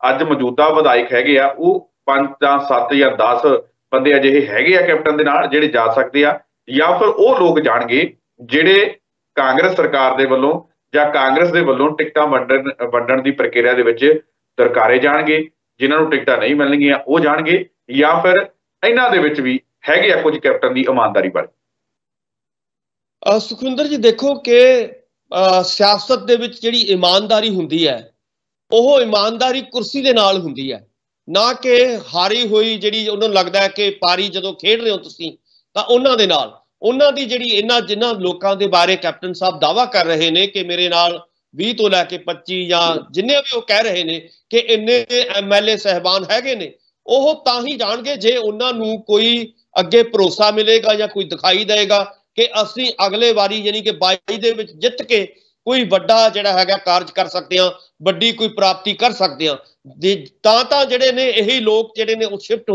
A: ਅੱਜ ਮੌਜੂਦਾ ਵਿਧਾਇਕ ਹੈਗੇ ਆ ਉਹ 5 ਜਾਂ 7 ਜਾਂ 10 ਬੰਦੇ ਅਜਿਹੇ ਹੈਗੇ ਆ ਕੈਪਟਨ ਦੇ ਨਾਲ ਜਿਹੜੇ ਜਾ ਸਕਦੇ ਆ, ਜਾਂ ਫਿਰ ਉਹ ਲੋਕ ਜਾਣਗੇ ਜਿਹੜੇ ਕਾਂਗਰਸ ਸਰਕਾਰ ਦੇ ਵੱਲੋਂ ਜਾਂ ਕਾਂਗਰਸ ਦੇ ਵੱਲੋਂ ਟਿਕਟਾਂ ਵੰਡਣ ਦੀ ਪ੍ਰਕਿਰਿਆ ਦੇ ਵਿੱਚ ਦਰਕਾਰੇ ਜਾਣਗੇ, ਜਿਨ੍ਹਾਂ ਨੂੰ ਟਿਕਟਾਂ ਨਹੀਂ ਮਿਲਣਗੀਆਂ ਉਹ ਜਾਣਗੇ, ਜਾਂ ਫਿਰ ਇਹਨਾਂ ਦੇ ਵਿੱਚ ਵੀ ਹੈਗੇ ਆ ਕੁਝ ਕੈਪਟਨ ਦੀ ਇਮਾਨਦਾਰੀ ਬਾਰੇ?
B: ਸੁਖਵਿੰਦਰ ਜੀ ਦੇਖੋ ਕਿ ਸਿਆਸਤ ਦੇ ਵਿੱਚ ਜਿਹੜੀ ਇਮਾਨਦਾਰੀ ਹੁੰਦੀ ਹੈ ਉਹ ਇਮਾਨਦਾਰੀ ਕੁਰਸੀ ਦੇ ਨਾਲ ਹੁੰਦੀ ਹੈ, ਨਾ ਕਿ ਹਾਰੀ ਹੋਈ ਜਿਹੜੀ ਉਹਨਾਂ ਨੂੰ ਲੱਗਦਾ ਹੈ ਕਿ ਪਾਰੀ ਜਦੋਂ ਖੇਡ ਰਹੇ ਹੋ ਤੁਸੀਂ ਤਾਂ ਉਹਨਾਂ ਦੇ ਨਾਲ। ਉਹਨਾਂ ਦੀ ਜਿਹੜੀ ਜਿਨ੍ਹਾਂ ਲੋਕਾਂ ਦੇ ਬਾਰੇ ਕੈਪਟਨ ਸਾਹਿਬ ਦਾਅਵਾ ਕਰ ਰਹੇ ਨੇ ਕਿ ਮੇਰੇ ਨਾਲ 20 ਤੋਂ ਲੈ ਕੇ 25 ਜਾਂ ਜਿੰਨੇ ਵੀ ਉਹ ਕਹਿ ਰਹੇ ਨੇ ਕਿ ਇੰਨੇ MLA ਸਾਹਿਬਾਨ ਹੈਗੇ ਨੇ, ਉਹ ਤਾਂ ਹੀ ਜਾਣਗੇ ਜੇ ਉਹਨਾਂ ਨੂੰ ਕੋਈ ਅੱਗੇ ਭਰੋਸਾ ਮਿਲੇਗਾ ਜਾਂ ਕੋਈ ਦਿਖਾਈ ਦੇਗਾ कि ਅਸੀਂ ਅਗਲੇ ਵਾਰੀ ਯਾਨੀ ਕਿ 22 ਦੇ ਵਿੱਚ ਜਿੱਤ ਕੇ ਕੋਈ ਵੱਡਾ ਜਿਹੜਾ ਹੈਗਾ ਕਾਰਜ ਕਰ ਸਕਦੇ ਹਾਂ, ਵੱਡੀ ਕੋਈ ਪ੍ਰਾਪਤੀ ਕਰ ਸਕਦੇ ਹਾਂ, ਤਾਂ ਜਿਹੜੇ ਨੇ ਇਹੀ ਲੋਕ ਜਿਹੜੇ ਨੇ ਉਹ ਸ਼ਿਫਟ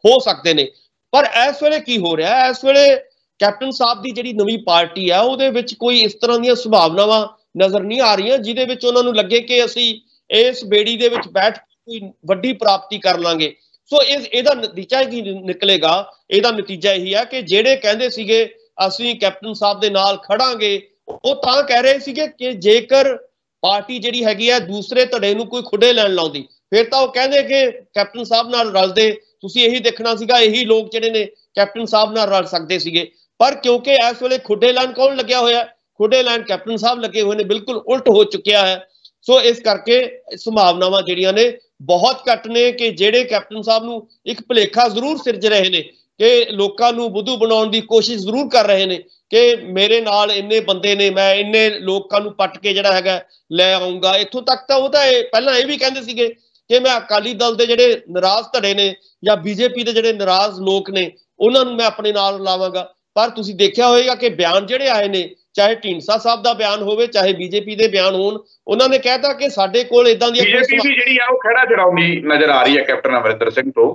B: ਹੋ ਸਕਦੇ ਨੇ। ਪਰ ਇਸ ਵੇਲੇ ਕੀ ਹੋ ਰਿਹਾ, ਇਸ ਵੇਲੇ ਕੈਪਟਨ ਸਾਹਿਬ ਦੀ ਜਿਹੜੀ ਨਵੀਂ ਪਾਰਟੀ ਆ ਉਹਦੇ ਵਿੱਚ ਕੋਈ ਇਸ ਤਰ੍ਹਾਂ ਦੀਆਂ ਸੰਭਾਵਨਾਵਾਂ ਨਜ਼ਰ ਨਹੀਂ ਆ ਰਹੀਆਂ ਜਿਹਦੇ ਵਿੱਚ ਉਹਨਾਂ ਨੂੰ ਲੱਗੇ ਕਿ ਅਸੀਂ ਇਸ ਬੇੜੀ ਦੇ ਵਿੱਚ ਬੈਠ ਕੇ ਕੋਈ ਵੱਡੀ ਪ੍ਰਾਪਤੀ ਕਰ ਲਾਂਗੇ। ਸੋ ਇਹਦਾ ਨਤੀਜਾ ਕੀ ਨਿਕਲੇਗਾ? ਇਹਦਾ ਨਤੀਜਾ ਇਹੀ ਹੈ ਕਿ ਜਿਹੜੇ ਕਹਿੰਦੇ ਸੀਗੇ ਅਸੀਂ ਕੈਪਟਨ ਸਾਹਿਬ ਦੇ ਨਾਲ ਖੜਾਂਗੇ, ਉਹ ਤਾਂ ਕਹਿ ਰਹੇ ਸੀਗੇ ਕਿ ਜੇਕਰ ਪਾਰਟੀ ਜਿਹੜੀ ਹੈਗੀ ਹੈ ਦੂਸਰੇ ਧੜੇ ਨੂੰ ਕੋਈ ਖੁੱਡੇ ਲੈਣ ਲਾਉਂਦੀ, ਫਿਰ ਤਾਂ ਉਹ ਕਹਿੰਦੇ ਕਿ ਕੈਪਟਨ ਸਾਹਿਬ ਨਾਲ ਰਲਦੇ। ਤੁਸੀਂ ਇਹੀ ਦੇਖਣਾ ਸੀਗਾ, ਇਹੀ ਲੋਕ ਜਿਹੜੇ ਨੇ ਕੈਪਟਨ ਸਾਹਿਬ ਨਾਲ ਰਲ ਸਕਦੇ ਸੀਗੇ। ਪਰ ਕਿਉਂਕਿ ਇਸ ਵੇਲੇ ਖੁੱਡੇ ਲੈਣ ਕੌਣ ਲੱਗਿਆ ਹੋਇਆ? ਖੁੱਡੇ ਲੈਣ ਕੈਪਟਨ ਸਾਹਿਬ ਲੱਗੇ ਹੋਏ ਨੇ, ਬਿਲਕੁਲ ਉਲਟ ਹੋ ਚੁੱਕਿਆ ਹੈ। ਸੋ ਇਸ ਕਰਕੇ ਸੰਭਾਵਨਾਵਾਂ ਜਿਹੜੀਆਂ ਨੇ ਬਹੁਤ ਘੱਟ ਨੇ ਕਿ ਜਿਹੜੇ ਕੈਪਟਨ ਸਾਹਿਬ ਨੂੰ ਇੱਕ ਭੁਲੇਖਾ ਜ਼ਰੂਰ ਸਿਰਜ ਰਹੇ ਨੇ ਕਿ ਲੋਕਾਂ ਨੂੰ ਬੁੱਧੂ ਬਣਾਉਣ ਦੀ ਕੋਸ਼ਿਸ਼ ਜ਼ਰੂਰ ਕਰ ਰਹੇ ਨੇ ਕਿ ਮੇਰੇ ਨਾਲ ਇੰਨੇ ਬੰਦੇ ਨੇ, ਮੈਂ ਇੰਨੇ ਲੋਕਾਂ ਨੂੰ ਪੱਟ ਕੇ ਜਿਹੜਾ ਹੈਗਾ ਲੈ ਆਉਂਗਾ। ਇੱਥੋਂ ਤੱਕ ਤਾਂ ਉਹ ਤਾਂ ਪਹਿਲਾਂ ਇਹ ਵੀ ਕਹਿੰਦੇ ਸੀਗੇ ਕਿ ਮੈਂ ਅਕਾਲੀ ਦਲ ਦੇ ਜਿਹੜੇ ਨਾਰਾਜ਼ ਧੜੇ ਨੇ ਜਾਂ ਬੀਜੇਪੀ ਦੇ ਜਿਹੜੇ ਨਾਰਾਜ਼ ਲੋਕ ਨੇ ਉਹਨਾਂ ਨੂੰ ਮੈਂ ਆਪਣੇ ਨਾਲ ਲਾਵਾਂਗਾ। ਪਰ ਤੁਸੀਂ ਦੇਖਿਆ ਹੋਵੇਗਾ ਕਿ ਬਿਆਨ ਜਿਹੜੇ ਆਏ ਨੇ, ਚਾਹੇ ਢੀਂਡਸਾ ਸਾਹਿਬ ਦਾ ਬਿਆਨ ਹੋਵੇ ਚਾਹੇ ਬੀਜੇਪੀ ਦੇ ਬਿਆਨ ਹੋਣ, ਉਹਨਾਂ ਨੇ ਕਹਿਤਾ ਕਿ ਸਾਡੇ ਕੋਲ ਇਦਾਂ ਦੀ
A: ਬੀਜੇਪੀ ਜਿਹੜੀ ਆ ਉਹ ਖੜਾ ਚੜਾਉਂਦੀ ਨਜ਼ਰ ਆ ਰਹੀ ਹੈ ਕੈਪਟਨ ਅਮਰਿੰਦਰ ਸਿੰਘ ਤੋਂ।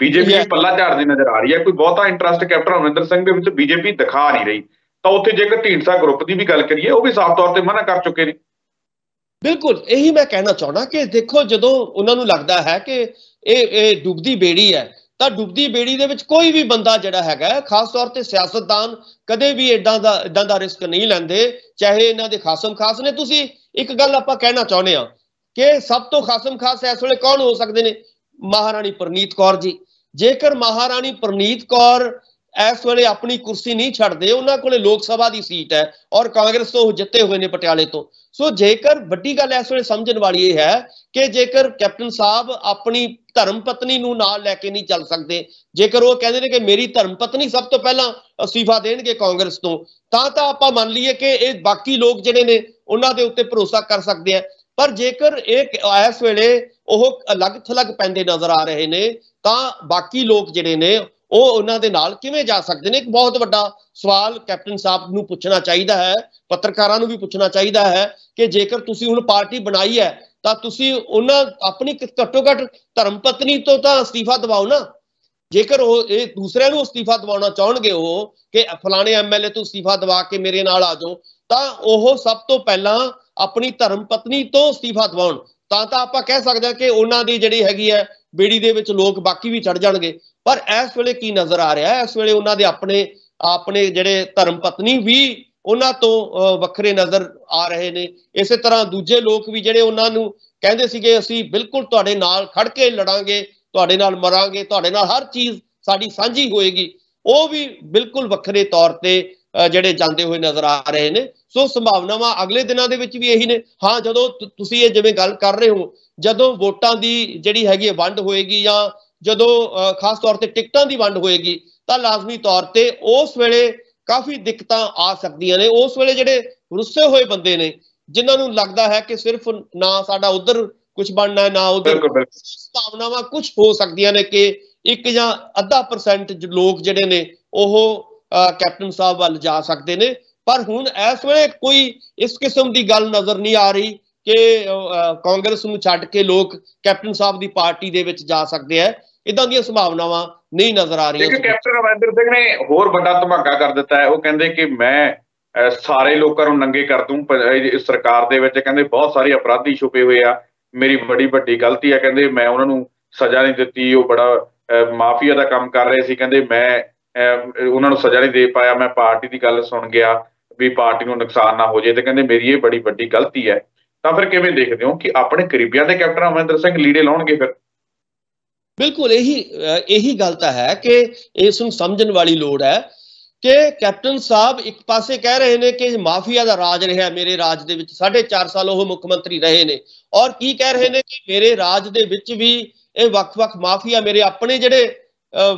A: ਬੀਜੇਪੀ ਪੱਲਾ ਝਾੜਦੀ ਨਜ਼ਰ ਆ ਰਹੀ ਹੈ। ਕੋਈ ਬਹੁਤਾ ਇੰਟਰਸਟ ਕੈਪਟਨ ਅਮਰਿੰਦਰ ਸਿੰਘ ਦੇ ਵਿੱਚ ਬੀਜੇਪੀ ਦਿਖਾ ਨਹੀਂ ਰਹੀ। ਤਾਂ ਉੱਥੇ ਜੇਕਰ ਢੀਂਡਸਾ ਗਰੁੱਪ ਦੀ ਵੀ ਗੱਲ ਕਰੀਏ, ਉਹ ਵੀ ਸਾਫ਼ ਤੌਰ ਤੇ ਮਨਾ ਕਰ ਚੁੱਕੇ ਨੇ।
B: ਬਿਲਕੁਲ ਇਹੀ ਮੈਂ ਕਹਿਣਾ ਚਾਹੁੰਦਾ ਕਿ ਦੇਖੋ, ਜਦੋਂ ਉਹਨਾਂ ਨੂੰ ਲੱਗਦਾ ਹੈ ਕਿ ਇਹ ਡੁੱਬਦੀ ਬੇੜੀ ਹੈ, ਤਾਂ ਡੁੱਬਦੀ ਬੇੜੀ ਦੇ ਵਿੱਚ ਕੋਈ ਵੀ ਬੰਦਾ ਜਿਹੜਾ ਹੈਗਾ, ਖਾਸ ਤੌਰ ਤੇ ਸਿਆਸਤਦਾਨ, ਕਦੇ ਵੀ ਇਦਾਂ ਦਾ ਰਿਸਕ ਨਹੀਂ ਲੈਂਦੇ, ਚਾਹੇ ਇਹਨਾਂ ਦੇ ਖਾਸਮ ਖਾਸ ਨੇ। ਤੁਸੀਂ ਇੱਕ ਗੱਲ ਆਪਾਂ ਕਹਿਣਾ ਚਾਹੁੰਦੇ ਆ ਕਿ ਸਭ ਤੋਂ ਖਾਸਮ ਖਾਸ ਇਸ ਵੇਲੇ ਕੌਣ ਹੋ ਸਕਦੇ ਨੇ? ਮਹਾਰਾਣੀ ਪ੍ਰਨੀਤ ਕੌਰ ਜੀ। ਜੇਕਰ ਮਹਾਰਾਣੀ ਪ੍ਰਨੀਤ ਕੌਰ ਇਸ ਵੇਲੇ ਆਪਣੀ ਕੁਰਸੀ ਨਹੀਂ ਛੱਡਦੇ, ਉਹਨਾਂ ਕੋਲੇ ਲੋਕ ਸਭਾ ਦੀ ਸੀਟ ਹੈ ਔਰ ਕਾਂਗਰਸ ਤੋਂ ਜਿੱਤੇ ਹੋਏ ਨੇ ਪਟਿਆਲੇ ਤੋਂ। ਸੋ ਜੇਕਰ ਵੱਡੀ ਗੱਲ ਇਸ ਵੇਲੇ ਸਮਝਣ ਵਾਲੀ ਇਹ ਹੈ ਕਿ ਜੇਕਰ ਕੈਪਟਨ ਸਾਹਿਬ ਆਪਣੀ ਧਰਮ ਪਤਨੀ ਨੂੰ ਨਾਲ ਲੈ ਕੇ ਨਹੀਂ ਚੱਲ ਸਕਦੇ, ਜੇਕਰ ਉਹ ਕਹਿੰਦੇ ਨੇ ਕਿ ਮੇਰੀ ਧਰਮ ਪਤਨੀ ਸਭ ਤੋਂ ਪਹਿਲਾਂ ਅਸਤੀਫਾ ਦੇਣਗੇ ਕਾਂਗਰਸ ਤੋਂ, ਤਾਂ ਆਪਾਂ ਮੰਨ ਲਈਏ ਕਿ ਇਹ ਬਾਕੀ ਲੋਕ ਜਿਹੜੇ ਨੇ ਉਹਨਾਂ ਦੇ ਉੱਤੇ ਭਰੋਸਾ ਕਰ ਸਕਦੇ ਆ। ਪਰ ਜੇਕਰ ਇਹ ਇਸ ਵੇਲੇ ਉਹ ਅਲੱਗ ਥਲੱਗ ਪੈਂਦੇ ਨਜ਼ਰ ਆ ਰਹੇ ਨੇ, ਤਾਂ ਬਾਕੀ ਲੋਕ ਜਿਹੜੇ ਨੇ ਉਹ ਉਹਨਾਂ ਦੇ ਨਾਲ ਕਿਵੇਂ ਜਾ ਸਕਦੇ ਨੇ? ਇੱਕ ਬਹੁਤ ਵੱਡਾ ਸਵਾਲ ਕੈਪਟਨ ਸਾਹਿਬ ਨੂੰ ਪੁੱਛਣਾ ਚਾਹੀਦਾ ਹੈ, ਪੱਤਰਕਾਰਾਂ ਨੂੰ ਵੀ ਪੁੱਛਣਾ ਚਾਹੀਦਾ ਹੈ ਕਿ ਜੇਕਰ ਤੁਸੀਂ ਹੁਣ ਪਾਰਟੀ ਬਣਾਈ ਹੈ ਤਾਂ ਤੁਸੀਂ ਉਹਨਾਂ ਆਪਣੀ ਘੱਟੋ ਘੱਟ ਧਰਮ ਪਤਨੀ ਤੋਂ ਤਾਂ ਅਸਤੀਫਾ ਦਿਵਾਓ ਨਾ। ਜੇਕਰ ਉਹ ਇਹ ਦੂਸਰਿਆਂ ਨੂੰ ਅਸਤੀਫਾ ਦਿਵਾਉਣਾ ਚਾਹਣਗੇ, ਉਹ ਕਿ ਫਲਾਣੇ ਐਮਐਲਏ ਤੋਂ ਅਸਤੀਫਾ ਦਿਵਾ ਕੇ ਮੇਰੇ ਨਾਲ ਆ ਜਾਓ, ਤਾਂ ਉਹ ਸਭ ਤੋਂ ਪਹਿਲਾਂ ਆਪਣੀ ਧਰਮ ਪਤਨੀ ਤੋਂ ਅਸਤੀਫਾ ਦਿਵਾਉਣ। ਤਾਂ ਆਪਾਂ ਕਹਿ ਸਕਦੇ ਹਾਂ ਕਿ ਉਹਨਾਂ ਦੀ ਜਿਹੜੀ ਹੈਗੀ ਹੈ ਬੇੜੀ ਦੇ ਵਿੱਚ ਲੋਕ ਬਾਕੀ ਵੀ ਚੜ ਜਾਣਗੇ। ਪਰ ਇਸ ਵੇਲੇ ਕੀ ਨਜ਼ਰ ਆ ਰਿਹਾ ਹੈ? ਇਸ ਵੇਲੇ ਉਹਨਾਂ ਦੇ ਆਪਣੇ ਜਿਹੜੇ ਧਰਮ ਪਤਨੀ ਵੀ ਉਹਨਾਂ ਤੋਂ ਵੱਖਰੇ ਨਜ਼ਰ ਆ ਰਹੇ ਨੇ। ਇਸੇ ਤਰ੍ਹਾਂ ਦੂਜੇ ਲੋਕ ਵੀ ਜਿਹੜੇ ਉਹਨਾਂ ਨੂੰ ਕਹਿੰਦੇ ਸੀਗੇ ਅਸੀਂ ਬਿਲਕੁਲ ਤੁਹਾਡੇ ਨਾਲ ਖੜ ਕੇ ਲੜਾਂਗੇ, ਤੁਹਾਡੇ ਨਾਲ ਮਰਾਂਗੇ, ਤੁਹਾਡੇ ਨਾਲ ਹਰ ਚੀਜ਼ ਸਾਡੀ ਸਾਂਝੀ ਹੋਏਗੀ, ਉਹ ਵੀ ਬਿਲਕੁਲ ਵੱਖਰੇ ਤੌਰ ਤੇ ਜਿਹੜੇ ਜਾਂਦੇ ਹੋਏ ਨਜ਼ਰ ਆ ਰਹੇ ਨੇ। ਸੋ ਸੰਭਾਵਨਾਵਾਂ ਅਗਲੇ ਦਿਨਾਂ ਦੇ ਵਿੱਚ ਵੀ ਇਹੀ ਨੇ। ਹਾਂ, ਜਦੋਂ ਤੁਸੀਂ ਇਹ ਜਿਵੇਂ ਗੱਲ ਕਰ ਰਹੇ ਹੋ, ਜਦੋਂ ਵੋਟਾਂ ਦੀ ਜਿਹੜੀ ਹੈਗੀ ਵੰਡ ਹੋਏਗੀ ਜਾਂ ਜਦੋਂ ਖਾਸ ਤੌਰ ਤੇ ਟਿਕਟਾਂ ਦੀ ਵੰਡ ਹੋਏਗੀ, ਤਾਂ ਲਾਜ਼ਮੀ ਤੌਰ ਤੇ ਉਸ ਵੇਲੇ ਕਾਫੀ ਦਿੱਕਤਾਂ ਆ ਸਕਦੀਆਂ ਨੇ। ਉਸ ਵੇਲੇ ਜਿਹੜੇ ਰੁੱਸੇ ਹੋਏ ਬੰਦੇ ਨੇ, ਜਿਨ੍ਹਾਂ ਨੂੰ ਲੱਗਦਾ ਹੈ ਕਿ ਸਿਰਫ ਨਾ ਸਾਡਾ ਉਧਰ ਕੁਝ ਬਣਨਾ ਨਾ ਉਧਰ, ਸੰਭਾਵਨਾਵਾਂ ਕੁਝ ਹੋ ਸਕਦੀਆਂ ਨੇ ਕਿ 1 ਜਾਂ ਅੱਧਾ % ਲੋਕ ਜਿਹੜੇ ਨੇ ਉਹ ਕੈਪਟਨ ਸਾਹਿਬ ਵੱਲ ਜਾ ਸਕਦੇ ਨੇ। ਪਰ ਹੁਣ ਇਸ ਵੇਲੇ ਕੋਈ ਇਸ ਕਿਸਮ ਦੀ ਗੱਲ ਨਜ਼ਰ ਨਹੀਂ ਆ ਰਹੀ ਕਿ ਕਾਂਗਰਸ ਨੂੰ ਛੱਡ ਕੇ ਲੋਕ ਕੈਪਟਨ ਸਾਹਿਬ ਦੀ ਪਾਰਟੀ ਦੇ ਵਿੱਚ ਜਾ ਸਕਦੇ ਆ। ਇਦਾਂ ਦੀਆਂ ਸੰਭਾਵਨਾਵਾਂ ਨਹੀਂ ਨਜ਼ਰ ਆ ਰਹੀਆਂ।
A: ਕੈਪਟਨ ਅਮਰਿੰਦਰ ਸਿੰਘ ਨੇ ਹੋਰ ਵੱਡਾ ਧਮਾਕਾ ਕਰ ਦਿੱਤਾ ਹੈ। ਉਹ ਕਹਿੰਦੇ ਕਿ ਮੈਂ ਸਾਰੇ ਲੋਕਾਂ ਨੂੰ ਨੰਗੇ ਕਰ ਦੂੰ। ਇਸ ਸਰਕਾਰ ਦੇ ਵਿੱਚ ਕਹਿੰਦੇ ਬਹੁਤ ਸਾਰੇ ਅਪਰਾਧੀ ਛੁਪੇ ਹੋਏ ਆ, ਮੇਰੀ ਬੜੀ ਵੱਡੀ ਗਲਤੀ ਹੈ। ਕਹਿੰਦੇ ਮੈਂ ਉਹਨਾਂ ਨੂੰ ਸਜ਼ਾ ਨਹੀਂ ਦਿੱਤੀ, ਉਹ ਬੜਾ ਮਾਫੀਆ ਦਾ ਕੰਮ ਕਰ ਰਹੇ ਸੀ। ਕਹਿੰਦੇ ਮੈਂ ਉਹਨਾਂ ਨੂੰ ਸਜ਼ਾ ਨਹੀਂ ਦੇ ਪਾਇਆ, ਮੈਂ ਪਾਰਟੀ ਦੀ ਗੱਲ ਸੁਣ ਗਿਆ ਵੀ ਪਾਰਟੀ ਨੂੰ ਨੁਕਸਾਨ ਨਾ ਹੋ ਜਾਏ, ਤੇ ਕਹਿੰਦੇ ਮੇਰੀ ਇਹ ਬੜੀ ਵੱਡੀ ਗਲਤੀ ਹੈ। ਤਾਂ ਫਿਰ ਕਿਵੇਂ ਦੇਖਦੇ ਹੋ ਕਿ ਆਪਣੇ ਕਰੀਬੀਆਂ ਦੇ ਕੈਪਟਨ ਅਮਰਿੰਦਰ ਸਿੰਘ ਲੀੜੇ ਲਾਉਣਗੇ ਫਿਰ?
B: ਬਿਲਕੁਲ ਇਹੀ ਗੱਲ ਤਾਂ ਹੈ ਕਿ ਇਸ ਨੂੰ ਸਮਝਣ ਵਾਲੀ ਲੋੜ ਹੈ ਕਿ ਕੈਪਟਨ ਸਾਹਿਬ ਇੱਕ ਪਾਸੇ ਕਹਿ ਰਹੇ ਨੇ ਕਿ ਮਾਫੀਆ ਦਾ ਰਾਜ ਰਿਹਾ ਮੇਰੇ ਰਾਜ ਦੇ ਵਿੱਚ, 4.5 ਸਾਲ ਉਹ ਮੁੱਖ ਮੰਤਰੀ ਰਹੇ ਨੇ, ਔਰ ਕੀ ਕਹਿ ਰਹੇ ਨੇ ਕਿ ਮੇਰੇ ਰਾਜ ਦੇ ਵਿੱਚ ਵੀ ਇਹ ਵੱਖ-ਵੱਖ ਮਾਫੀਆ, ਮੇਰੇ ਆਪਣੇ ਜਿਹੜੇ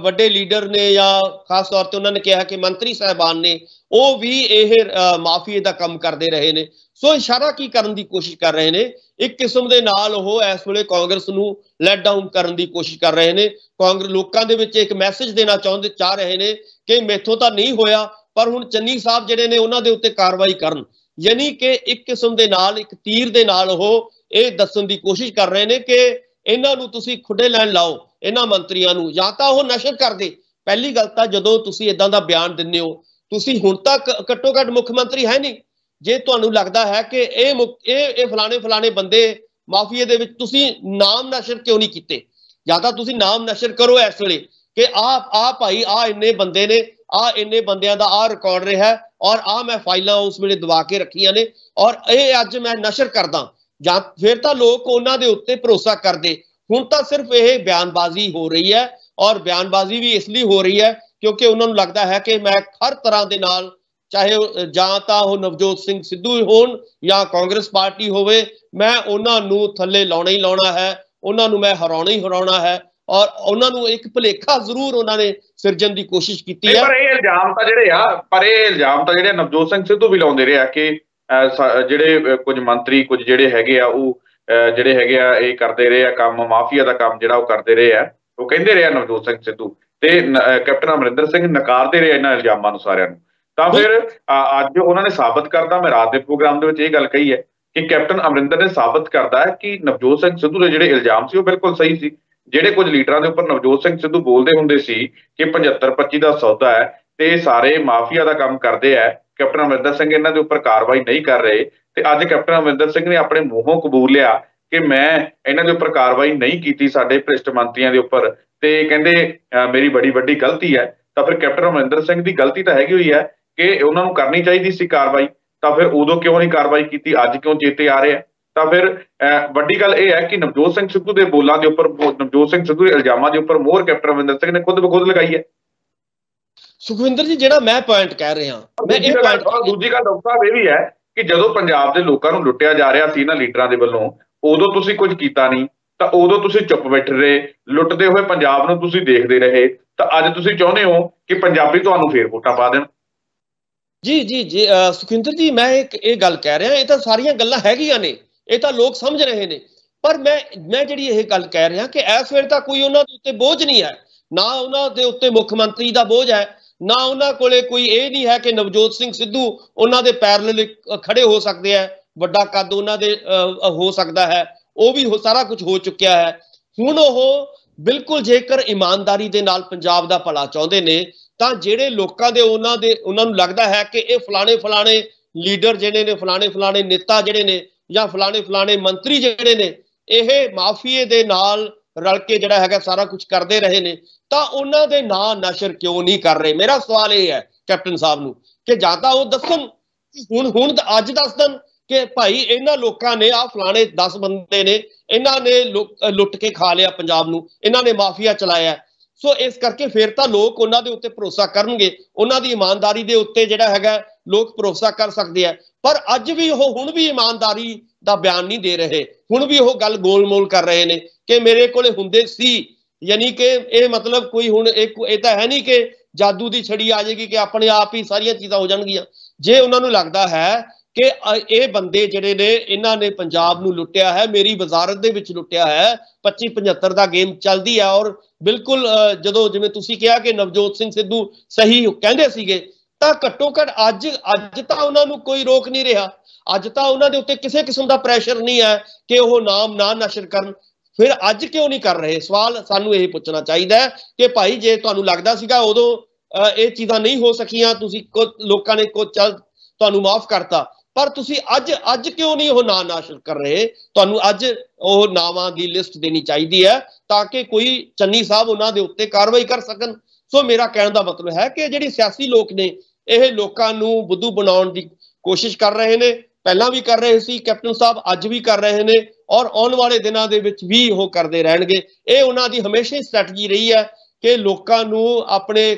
B: ਵੱਡੇ ਲੀਡਰ ਨੇ ਜਾਂ ਖਾਸ ਤੌਰ ਤੇ ਉਹਨਾਂ ਨੇ ਕਿਹਾ ਕਿ ਮੰਤਰੀ ਸਾਹਿਬਾਨ ਨੇ, ਉਹ ਵੀ ਇਹ ਮਾਫੀਏ ਦਾ ਕੰਮ ਕਰਦੇ ਰਹੇ ਨੇ। ਸੋ ਇਸ਼ਾਰਾ ਕੀ ਕਰਨ ਦੀ ਕੋਸ਼ਿਸ਼ ਕਰ ਰਹੇ ਨੇ? ਇੱਕ ਕਿਸਮ ਦੇ ਨਾਲ ਉਹ ਇਸ ਵੇਲੇ ਕਾਂਗਰਸ ਨੂੰ ਲੈਟ ਡਾਊਨ ਕਰਨ ਦੀ ਕੋਸ਼ਿਸ਼ ਕਰ ਰਹੇ ਨੇ। ਕਾਂਗਰਸ ਲੋਕਾਂ ਦੇ ਵਿੱਚ ਇੱਕ ਮੈਸੇਜ ਦੇਣਾ ਚਾਹ ਰਹੇ ਨੇ ਕਿ ਮੈਥੋਂ ਤਾਂ ਨਹੀਂ ਹੋਇਆ, पर हुण चन्नी साहब जिहड़े ने उन्हां दे उत्ते कार्रवाई करन, यानी कि एक किस्म दे नाल एक तीर दे नाल ओह ये दस्सण दी कोशिश कर रहे ने कि इन्हां नूं तुसीं खुडे लैण लाओ, इन्हां मंत्रियां नूं, जां तां ओह नशर कर दे। पहली गल तां जदों तुसीं इदां दा बयान दिंदे हो, तुसीं हुण तक घट्टो घट्ट मुख मंत्री है नहीं, जे तुहानूं लगदा है कि ये फलाने फलाने बंदे माफिया दे विच, तुसीं नाम नशर क्यों नहीं कीते? जां तां तुसीं नाम नशर करो इस वेले कि आ भाई आ इन्ने बंदे ने, आ इन्ने बंदियां दा आ रिकॉर्ड रहा है और आ मैं फाइलां उस वेले दबा के रखियां ने और ये अज मैं नशर करदा, जां फिर तां लोग उन्हां दे उत्ते भरोसा करदे। हुण तां सिर्फ ये बयानबाजी हो रही है और बयानबाजी भी इसलिए हो रही है क्योंकि उन्होंने लगता है कि मैं हर तरह के नाल, चाहे जां तां ओह नवजोत सिंह सिद्धू होण या कांग्रेस पार्टी होवे, मैं उन्हां नूं थल्ले लाउणा ही लाउणा है, उन्हां नूं मैं हराउणा ही हराउणा है और उन्हां नूं एक भुलेखा जरूर उन्होंने सिरजण की कोशिश की है।
A: पर ये इल्जाम तां जिहड़े आ, पर ये इल्जाम तां जिहड़े नवजोत सिंह सिद्धू भी लाउंदे रहे कि जिहड़े कुछ मंत्री कुछ जिहड़े हैगे आ ओह जिहड़े हैगे आ ये करदे रहे आ काम, माफिया दा काम जिहड़ा ओह करदे रहे आ, ओह कहिंदे रहे नवजोत सिंह सिद्धू ते कैप्टन अमरिंदर सिंह नकारदे रहे इन्हां इल्जामां नूं सारिआं नूं। तां फिर अज उन्होंने साबित करता, मैं रात के प्रोग्राम दे विच ये गल कही है कि कैप्टन अमरिंदर ने साबित करता है कि नवजोत सिंह सिद्धू के जिहड़े इल्जाम सी ओह बिल्कुल सही सी। ਜਿਹੜੇ ਕੁਝ ਲੀਡਰਾਂ ਦੇ ਉੱਪਰ ਨਵਜੋਤ ਸਿੰਘ ਸਿੱਧੂ ਬੋਲਦੇ ਹੁੰਦੇ ਸੀ ਕਿ 75-25 ਦਾ ਸੌਦਾ ਹੈ ਤੇ ਸਾਰੇ ਮਾਫੀਆ ਦਾ ਕੰਮ ਕਰਦੇ ਆ, ਕੈਪਟਨ ਅਮਰਿੰਦਰ ਸਿੰਘ ਇਹਨਾਂ ਦੇ ਉੱਪਰ ਕਾਰਵਾਈ ਨਹੀਂ ਕਰ ਰਹੇ, ਤੇ ਅੱਜ ਕੈਪਟਨ ਅਮਰਿੰਦਰ ਸਿੰਘ ਨੇ ਆਪਣੇ ਮੂੰਹੋਂ ਕਬੂਲ ਲਿਆ ਕਿ ਮੈਂ ਇਹਨਾਂ ਦੇ ਉੱਪਰ ਕਾਰਵਾਈ ਨਹੀਂ ਕੀਤੀ ਸਾਡੇ ਭ੍ਰਿਸ਼ਟ ਮੰਤਰੀਆਂ ਦੇ ਉੱਪਰ, ਤੇ ਕਹਿੰਦੇ ਮੇਰੀ ਬੜੀ ਵੱਡੀ ਗਲਤੀ ਹੈ। ਤਾਂ ਫਿਰ ਕੈਪਟਨ ਅਮਰਿੰਦਰ ਸਿੰਘ ਦੀ ਗਲਤੀ ਤਾਂ ਹੈਗੀ ਹੋਈ ਹੈ ਕਿ ਉਹਨਾਂ ਨੂੰ ਕਰਨੀ ਚਾਹੀਦੀ ਸੀ ਕਾਰਵਾਈ, ਤਾਂ ਫਿਰ ਉਦੋਂ ਕਿਉਂ ਨਹੀਂ ਕਾਰਵਾਈ ਕੀਤੀ, ਅੱਜ ਕਿਉਂ ਚੇਤੇ ਆ ਰਿਹਾ? ਤਾਂ ਫਿਰ ਵੱਡੀ ਗੱਲ ਇਹ ਹੈ ਕਿ ਨਵਜੋਤ ਸਿੰਘ ਸਿੱਧੂ ਦੇ ਬੋਲਾਂ ਦੇ ਉੱਪਰ, ਨਵਜੋਤ ਸਿੰਘ ਸਿੱਧੂ ਦੇ ਇਲਜ਼ਾਮਾਂ ਦੇ ਉੱਪਰ ਮੋਹਰ ਕੈਪਟਨ ਅਮਰਿੰਦਰ ਸਿੰਘ ਨੇ ਖੁਦ ਬਖੁਦ ਲਗਾਈ ਹੈ।
B: ਸੁਖਵਿੰਦਰ ਜੀ ਜਿਹੜਾ ਮੈਂ ਪੁਆਇੰਟ ਕਹਿ ਰਿਹਾ, ਮੈਂ ਇਹ ਪੁਆਇੰਟ,
A: ਦੂਜੀ ਗੱਲ ਡਾਕਟਰ ਸਾਹਿਬ ਇਹ ਵੀ ਹੈ ਕਿ ਜਦੋਂ ਪੰਜਾਬ ਦੇ ਲੋਕਾਂ ਨੂੰ ਲੁੱਟਿਆ ਜਾ ਰਿਹਾ ਸੀ ਇਹਨਾਂ ਲੀਡਰਾਂ ਦੇ ਵੱਲੋਂ, ਉਦੋਂ ਤੁਸੀਂ ਕੁਝ ਕੀਤਾ ਨਹੀਂ, ਤਾਂ ਉਦੋਂ ਤੁਸੀਂ ਚੁੱਪ ਬੈਠੇ ਰਹੇ, ਲੁੱਟਦੇ ਹੋਏ ਪੰਜਾਬ ਨੂੰ ਤੁਸੀਂ ਦੇਖਦੇ ਰਹੇ, ਤਾਂ ਅੱਜ ਤੁਸੀਂ ਚਾਹੁੰਦੇ ਹੋ ਕਿ ਪੰਜਾਬੀ ਤੁਹਾਨੂੰ ਫੇਰ ਵੋਟਾਂ ਪਾ ਦੇਣ।
B: ਜੀ ਜੀ ਜੀ ਸੁਖਵਿੰਦਰ ਜੀ, ਮੈਂ ਇਹ ਗੱਲ ਕਹਿ ਰਿਹਾ, ਇਹ ਤਾਂ ਸਾਰੀਆਂ ਗੱਲਾਂ ਹੈਗੀਆਂ ਨੇ, ਇਹ ਤਾਂ ਲੋਕ ਸਮਝ ਰਹੇ ਨੇ, ਪਰ ਮੈਂ ਜਿਹੜੀ ਇਹ ਗੱਲ ਕਹਿ ਰਿਹਾ ਕਿ ਇਸ ਵੇਲੇ ਤਾਂ ਕੋਈ ਉਹਨਾਂ ਦੇ ਉੱਤੇ ਬੋਝ ਨਹੀਂ ਹੈ, ਨਾ ਉਹਨਾਂ ਦੇ ਉੱਤੇ ਮੁੱਖ ਮੰਤਰੀ ਦਾ ਬੋਝ ਹੈ, ਨਾ ਉਹਨਾਂ ਕੋਲੇ ਕੋਈ ਇਹ ਨਹੀਂ ਹੈ ਕਿ ਨਵਜੋਤ ਸਿੰਘ ਸਿੱਧੂ ਉਹਨਾਂ ਦੇ ਪੈਰਲਲ ਖੜੇ ਹੋ ਸਕਦੇ ਆ, ਵੱਡਾ ਕੱਦ ਉਹਨਾਂ ਦੇ ਹੋ ਸਕਦਾ ਹੈ, ਉਹ ਵੀ ਸਾਰਾ ਕੁਝ ਹੋ ਚੁੱਕਿਆ ਹੈ। ਹੁਣ ਉਹ ਬਿਲਕੁਲ ਜੇਕਰ ਇਮਾਨਦਾਰੀ ਦੇ ਨਾਲ ਪੰਜਾਬ ਦਾ ਭਲਾ ਚਾਹੁੰਦੇ ਨੇ ਤਾਂ ਜਿਹੜੇ ਲੋਕਾਂ ਦੇ ਉਹਨਾਂ ਨੂੰ ਲੱਗਦਾ ਹੈ ਕਿ ਇਹ ਫਲਾਣੇ ਲੀਡਰ ਜਿਹੜੇ ਨੇ, ਫਲਾਣੇ ਨੇਤਾ ਜਿਹੜੇ ਨੇ ਜਾਂ ਫਲਾਣੇ ਮੰਤਰੀ ਜਿਹੜੇ ਨੇ, ਇਹ ਮਾਫੀਏ ਦੇ ਨਾਲ ਰਲ ਕੇ ਜਿਹੜਾ ਹੈਗਾ ਸਾਰਾ ਕੁਝ ਕਰਦੇ ਰਹੇ ਨੇ, ਤਾਂ ਉਹਨਾਂ ਦੇ ਨਾਂ ਨਸ਼ਰ ਕਿਉਂ ਨਹੀਂ ਕਰ ਰਹੇ? ਮੇਰਾ ਸਵਾਲ ਇਹ ਹੈ ਕੈਪਟਨ ਸਾਹਿਬ ਨੂੰ ਕਿ ਜਾਂ ਤਾਂ ਉਹ ਦੱਸਣ, ਹੁਣ ਅੱਜ ਦੱਸ ਦੇਣ ਕਿ ਭਾਈ ਇਹਨਾਂ ਲੋਕਾਂ ਨੇ ਆਹ ਫਲਾਣੇ 10 ਬੰਦੇ ਨੇ, ਇਹਨਾਂ ਨੇ ਲੁੱਟ ਕੇ ਖਾ ਲਿਆ ਪੰਜਾਬ ਨੂੰ, ਇਹਨਾਂ ਨੇ ਮਾਫੀਆ ਚਲਾਇਆ। ਸੋ ਇਸ ਕਰਕੇ ਫਿਰ ਤਾਂ ਲੋਕ ਉਹਨਾਂ ਦੇ ਉੱਤੇ ਭਰੋਸਾ ਕਰਨਗੇ, ਉਹਨਾਂ ਦੀ ਇਮਾਨਦਾਰੀ ਦੇ ਉੱਤੇ ਜਿਹੜਾ ਹੈਗਾ ਲੋਕ ਭਰੋਸਾ ਕਰ ਸਕਦੇ ਆ। ਪਰ ਅੱਜ ਵੀ ਉਹ ਹੁਣ ਵੀ ਇਮਾਨਦਾਰੀ ਦਾ ਬਿਆਨ ਨਹੀਂ ਦੇ ਰਹੇ, ਹੁਣ ਵੀ ਉਹ ਗੱਲ ਗੋਲਮੋਲ ਕਰ ਰਹੇ ਨੇ ਕਿ ਮੇਰੇ ਕੋਲੇ ਹੁੰਦੇ ਸੀ, ਯਾਨੀ ਕਿ ਇਹ ਮਤਲਬ ਕੋਈ ਹੁਣ ਇਹ ਤਾਂ ਹੈ ਨਹੀਂ ਕਿ ਜਾਦੂ ਦੀ ਛੜੀ ਆ ਜਾਏਗੀ ਕਿ ਆਪਣੇ ਆਪ ਹੀ ਸਾਰੀਆਂ ਚੀਜ਼ਾਂ ਹੋ ਜਾਣਗੀਆਂ। ਜੇ ਉਹਨਾਂ ਨੂੰ ਲੱਗਦਾ ਹੈ ਕਿ ਇਹ ਬੰਦੇ ਜਿਹੜੇ ਨੇ ਇਹਨਾਂ ਨੇ ਪੰਜਾਬ ਨੂੰ ਲੁੱਟਿਆ ਹੈ, ਮੇਰੀ ਵਜ਼ਾਰਤ ਦੇ ਵਿੱਚ ਲੁੱਟਿਆ ਹੈ, 25-75 ਦਾ ਗੇਮ ਚੱਲਦੀ ਹੈ, ਔਰ ਬਿਲਕੁਲ ਜਦੋਂ ਜਿਵੇਂ ਤੁਸੀਂ ਕਿਹਾ ਕਿ ਨਵਜੋਤ ਸਿੰਘ ਸਿੱਧੂ ਸਹੀ ਕਹਿੰਦੇ ਸੀਗੇ, ਤਾਂ ਘੱਟੋ ਘੱਟ ਅੱਜ ਤਾਂ ਉਹਨਾਂ ਨੂੰ ਕੋਈ ਰੋਕ ਨਹੀਂ ਰਿਹਾ, ਅੱਜ ਤਾਂ ਉਹਨਾਂ ਦੇ ਉੱਤੇ ਕਿਸੇ ਕਿਸਮ ਦਾ ਪ੍ਰੈਸ਼ਰ ਨਹੀਂ ਹੈ ਕਿ ਉਹ ਨਾਮ ਨਾ ਨਸ਼ਰ ਕਰਨ। ਫਿਰ ਅੱਜ ਕਿਉਂ ਨਹੀਂ ਕਰ ਰਹੇ? ਸਵਾਲ ਸਾਨੂੰ ਇਹ ਪੁੱਛਣਾ ਚਾਹੀਦਾ ਹੈ ਕਿ ਭਾਈ ਜੇ ਤੁਹਾਨੂੰ ਲੱਗਦਾ ਸੀਗਾ ਉਦੋਂ ਇਹ ਚੀਜ਼ਾਂ ਨਹੀਂ ਹੋ ਸਕੀਆਂ, ਤੁਸੀਂ ਲੋਕਾਂ ਨੇ ਚੱਲ ਤੁਹਾਨੂੰ ਮਾਫ ਕਰਤਾ, ਪਰ ਤੁਸੀਂ ਅੱਜ ਕਿਉਂ ਨਹੀਂ ਉਹ ਨਾਂ ਨਸ਼ਰ ਕਰ ਰਹੇ? ਤੁਹਾਨੂੰ ਅੱਜ ਉਹ ਨਾਵਾਂ ਦੀ ਲਿਸਟ ਦੇਣੀ ਚਾਹੀਦੀ ਹੈ ਤਾਂ ਕਿ ਕੋਈ ਚੰਨੀ ਸਾਹਿਬ ਉਹਨਾਂ ਦੇ ਉੱਤੇ ਕਾਰਵਾਈ ਕਰ ਸਕਣ। ਸੋ ਮੇਰਾ ਕਹਿਣ ਦਾ ਮਤਲਬ ਹੈ ਕਿ ਜਿਹੜੀ ਸਿਆਸੀ ਲੋਕ ਨੇ ਇਹ ਲੋਕਾਂ ਨੂੰ ਬੁੱਧੂ ਬਣਾਉਣ ਦੀ ਕੋਸ਼ਿਸ਼ ਕਰ ਰਹੇ ਨੇ, ਪਹਿਲਾਂ ਵੀ ਕਰ ਰਹੇ ਸੀ ਕੈਪਟਨ ਸਾਹਿਬ, ਅੱਜ ਵੀ ਕਰ ਰਹੇ ਨੇ ਔਰ ਆਉਣ ਵਾਲੇ ਦਿਨਾਂ ਦੇ ਵਿੱਚ ਵੀ ਉਹ ਕਰਦੇ ਰਹਿਣਗੇ। ਇਹ ਉਹਨਾਂ ਦੀ ਹਮੇਸ਼ਾ ਹੀ ਸਟ੍ਰੈਟਜੀ ਰਹੀ ਹੈ ਕਿ ਲੋਕਾਂ ਨੂੰ ਆਪਣੇ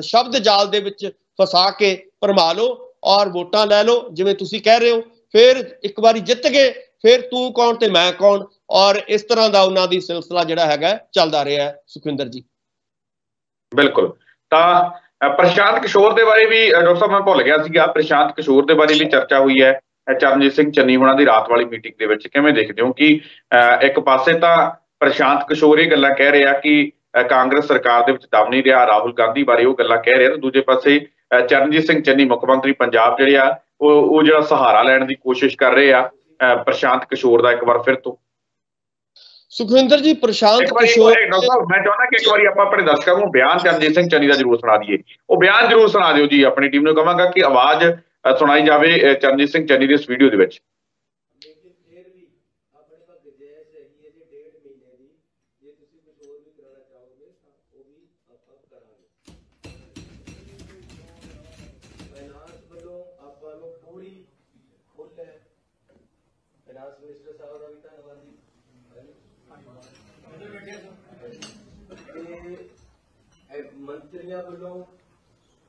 B: ਸ਼ਬਦ ਜਾਲ ਦੇ ਵਿੱਚ ਫਸਾ ਕੇ ਭਰਮਾ ਲਓ ਔਰ ਵੋਟਾਂ ਲੈ ਲਓ, ਜਿਵੇਂ ਤੁਸੀਂ ਕਹਿ ਰਹੇ ਹੋ, ਫਿਰ ਇੱਕ ਵਾਰੀ ਜਿੱਤ ਗਏ ਫਿਰ ਤੂੰ ਕੌਣ ਤੇ ਮੈਂ ਕੌਣ, ਔਰ ਇਸ ਤਰ੍ਹਾਂ ਦਾ ਉਹਨਾਂ ਦੀ ਸਿਲਸਿਲਾ ਜਿਹੜਾ ਹੈਗਾ ਚੱਲਦਾ ਰਿਹਾ ਹੈ। ਸੁਖਵਿੰਦਰ ਜੀ
A: ਬਿਲਕੁਲ। ਤਾਂ ਪ੍ਰਸ਼ਾਂਤ ਕਿਸ਼ੋਰ ਦੇ ਬਾਰੇ ਵੀ ਡਾਕਟਰ ਸਾਹਿਬ ਮੈਂ ਭੁੱਲ ਗਿਆ ਸੀਗਾ, ਪ੍ਰਸ਼ਾਂਤ ਕਿਸ਼ੋਰ ਦੇ ਬਾਰੇ ਵੀ ਚਰਚਾ ਹੋਈ ਹੈ ਚਰਨਜੀਤ ਸਿੰਘ ਚੰਨੀ ਹੋਣਾ ਦੀ ਰਾਤ ਵਾਲੀ ਮੀਟਿੰਗ ਦੇ ਵਿੱਚ। ਕਿਵੇਂ ਦੇਖਦੇ ਹੋ ਕਿ ਇੱਕ ਪਾਸੇ ਤਾਂ ਪ੍ਰਸ਼ਾਂਤ ਕਿਸ਼ੋਰ ਇਹ ਗੱਲਾਂ ਕਹਿ ਰਿਹਾ ਕਿ ਕਾਂਗਰਸ ਸਰਕਾਰ ਦੇ ਵਿੱਚ ਦਮ ਨਹੀਂ ਰਿਹਾ, ਰਾਹੁਲ ਗਾਂਧੀ ਬਾਰੇ ਉਹ ਗੱਲਾਂ ਕਹਿ ਰਿਹਾ, ਤੇ ਦੂਜੇ ਪਾਸੇ ਚਰਨਜੀਤ ਸਿੰਘ ਚੰਨੀ ਮੁੱਖ ਮੰਤਰੀ ਪੰਜਾਬ ਜਿਹੜੇ ਆ ਉਹ ਜਿਹੜਾ ਸਹਾਰਾ ਲੈਣ ਦੀ ਕੋਸ਼ਿਸ਼ ਕਰ ਰਹੇ ਆ ਪ੍ਰਸ਼ਾਂਤ ਕਿਸ਼ੋਰ ਦਾ ਇੱਕ ਵਾਰ ਫਿਰ ਤੋਂ।
B: ਸੁਖਵਿੰਦਰ ਜੀ, ਪ੍ਰਸ਼ਾਂਤ ਕਿਸ਼ੋਰ
A: ਮੈਂ ਚਾਹੁੰਦਾ ਕਿ ਇੱਕ ਵਾਰੀ ਆਪਾਂ ਆਪਣੇ ਦਰਸ਼ਕਾਂ ਨੂੰ ਬਿਆਨ ਚਰਨਜੀਤ ਸਿੰਘ ਚੰਨੀ ਦਾ ਜ਼ਰੂਰ ਸੁਣਾ ਦਈਏ, ਉਹ ਬਿਆਨ ਜ਼ਰੂਰ ਸੁਣਾ ਦਿਓ ਜੀ। ਆਪਣੀ ਟੀਮ ਨੂੰ ਕਹਾਂਗਾ ਕਿ ਆਵਾਜ਼ ਸੁਣਾਈ ਜਾਵੇ ਚਰਨਜੀਤ ਸਿੰਘ ਚੰਨੀ ਦੀ ਇਸ ਵੀਡੀਓ ਦੇ ਵਿੱਚ।
C: ਮੰਤਰੀਆਂ ਵੱਲੋਂ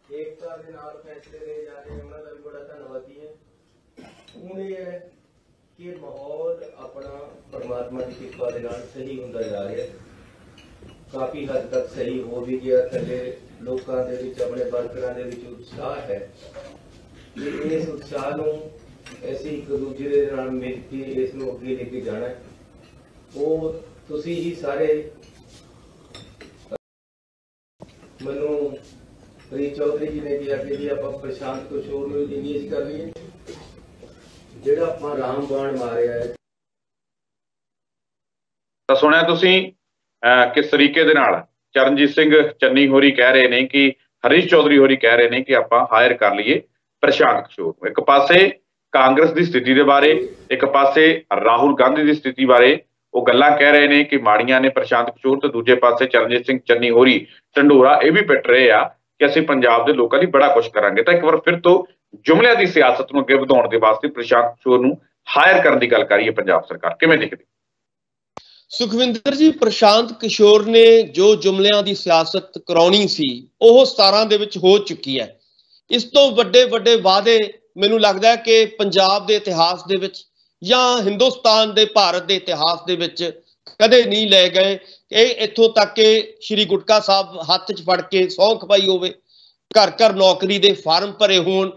C: ਏਕਤਾ ਦੇ ਨਾਲ ਫੈਸਲੇ ਲਏ ਜਾ ਰਹੇ, ਉਹਨਾਂ ਦਾ ਵੀ ਬੜਾ ਧੰਨਵਾਦੀ ਹੈ। ਹੁਣ ਇਹ ਹੈ ਕਿ ਮਾਹੌਲ ਆਪਣਾ ਪਰਮਾਤਮਾ ਦੀ ਕਿਰਪਾ ਦੇ ਨਾਲ ਸਹੀ ਹੁੰਦਾ ਜਾ ਰਿਹਾ, ਕਾਫੀ ਹੱਦ ਤੱਕ ਸਹੀ ਹੋ ਵੀ ਗਿਆ। ਥੱਲੇ ਲੋਕਾਂ ਦੇ ਵਿੱਚ, ਆਪਣੇ ਵਰਕਰਾਂ ਦੇ ਵਿੱਚ ਉਤਸ਼ਾਹ ਹੈ। ਇਸ ਉਤਸ਼ਾਹ ਨੂੰ ਅਸੀਂ ਇੱਕ ਦੂਜੇ ਦੇ ਨਾਲ ਮਿਲ ਕੇ ਇਸ ਨੂੰ ਅੱਗੇ ਲੈ ਕੇ ਜਾਣਾ। ਉਹ ਤੁਸੀਂ ਹੀ ਸਾਰੇ ਮੈਨੂੰ ਪ੍ਰੀਤ ਚੌਧਰੀ ਜੀ ਨੇ ਕਿਹਾ ਕਿ ਜੀ ਆਪਾਂ ਪ੍ਰਸ਼ਾਂਤ ਕਿਸ਼ੋਰ ਨੂੰ ਇੰਗੇਜ ਕਰ ਲਈਏ, ਜਿਹੜਾ ਆਪਾਂ ਰਾਮਬਾਣ ਮਾਰਿਆ ਹੈ।
A: ਤਾਂ ਸੁਣਿਆ ਤੁਸੀਂ ਕਿਸ ਤਰੀਕੇ ਦੇ ਨਾਲ ਚਰਨਜੀਤ ਸਿੰਘ ਚੰਨੀ ਹੋਰੀ ਕਹਿ ਰਹੇ ਨੇ ਕਿ ਹਰੀਸ਼ ਚੌਧਰੀ ਹੋਰੀ ਕਹਿ ਰਹੇ ਨੇ ਕਿ ਆਪਾਂ ਹਾਇਰ ਕਰ ਲਈਏ ਪ੍ਰਸ਼ਾਂਤ ਕਿਸ਼ੋਰ ਨੂੰ। ਇੱਕ ਪਾਸੇ ਕਾਂਗਰਸ ਦੀ ਸਥਿਤੀ ਦੇ ਬਾਰੇ, ਇੱਕ ਪਾਸੇ ਰਾਹੁਲ ਗਾਂਧੀ ਦੀ ਸਥਿਤੀ ਬਾਰੇ ਉਹ ਗੱਲਾਂ ਕਹਿ ਰਹੇ ਨੇ ਕਿ ਮਾੜੀਆਂ ਨੇ ਪ੍ਰਸ਼ਾਂਤ ਕਿਸ਼ੋਰ, ਤੇ ਦੂਜੇ ਪਾਸੇ ਚਰਨਜੀਤ ਸਿੰਘ ਚੰਨੀ ਹੋਰੀ ਢੰਡੋਰਾ ਇਹ ਵੀ ਪਿੱਟ ਰਹੇ ਆ ਕਿ ਅਸੀਂ ਪੰਜਾਬ ਦੇ ਲੋਕਾਂ ਲਈ ਬੜਾ ਕੁਝ ਕਰਾਂਗੇ। ਤਾਂ ਇੱਕ ਵਾਰ ਫਿਰ ਤੋਂ ਜੁਮਲਿਆਂ ਦੀ ਸਿਆਸਤ ਨੂੰ ਅੱਗੇ ਵਧਾਉਣ ਦੇ ਵਾਸਤੇ ਪ੍ਰਸ਼ਾਂਤ ਕਿਸ਼ੋਰ ਨੂੰ ਹਾਇਰ ਕਰਨ ਦੀ ਗੱਲ ਕਰ ਰਹੀ ਹੈ ਪੰਜਾਬ ਸਰਕਾਰ। ਕਿਵੇਂ ਦੇਖਦੇ
B: ਸੁਖਵਿੰਦਰ ਜੀ? ਪ੍ਰਸ਼ਾਂਤ ਕਿਸ਼ੋਰ ਨੇ ਜੋ ਜੁਮਲਿਆਂ ਦੀ ਸਿਆਸਤ ਕਰਾਉਣੀ ਸੀ ਉਹ 17 ਦੇ ਵਿੱਚ ਹੋ ਚੁੱਕੀ ਹੈ। ਇਸ ਤੋਂ ਵੱਡੇ ਵੱਡੇ ਵਾਅਦੇ ਮੈਨੂੰ ਲੱਗਦਾ ਹੈ ਕਿ ਪੰਜਾਬ ਦੇ ਇਤਿਹਾਸ ਦੇ ਵਿੱਚ ਜਾਂ ਹਿੰਦੁਸਤਾਨ ਦੇ, ਭਾਰਤ ਦੇ ਇਤਿਹਾਸ ਦੇ ਵਿੱਚ ਕਦੇ ਨਹੀਂ ਲੈ ਗਏ। ਇਹ ਇੱਥੋਂ ਤੱਕ ਕਿ ਸ਼੍ਰੀ ਗੁਟਕਾ ਸਾਹਿਬ ਹੱਥ 'ਚ ਫੜ ਕੇ ਸਹੁੰ ਖਵਾਈ ਹੋਵੇ, ਘਰ ਘਰ ਨੌਕਰੀ ਦੇ ਫਾਰਮ ਭਰੇ ਹੋਣ,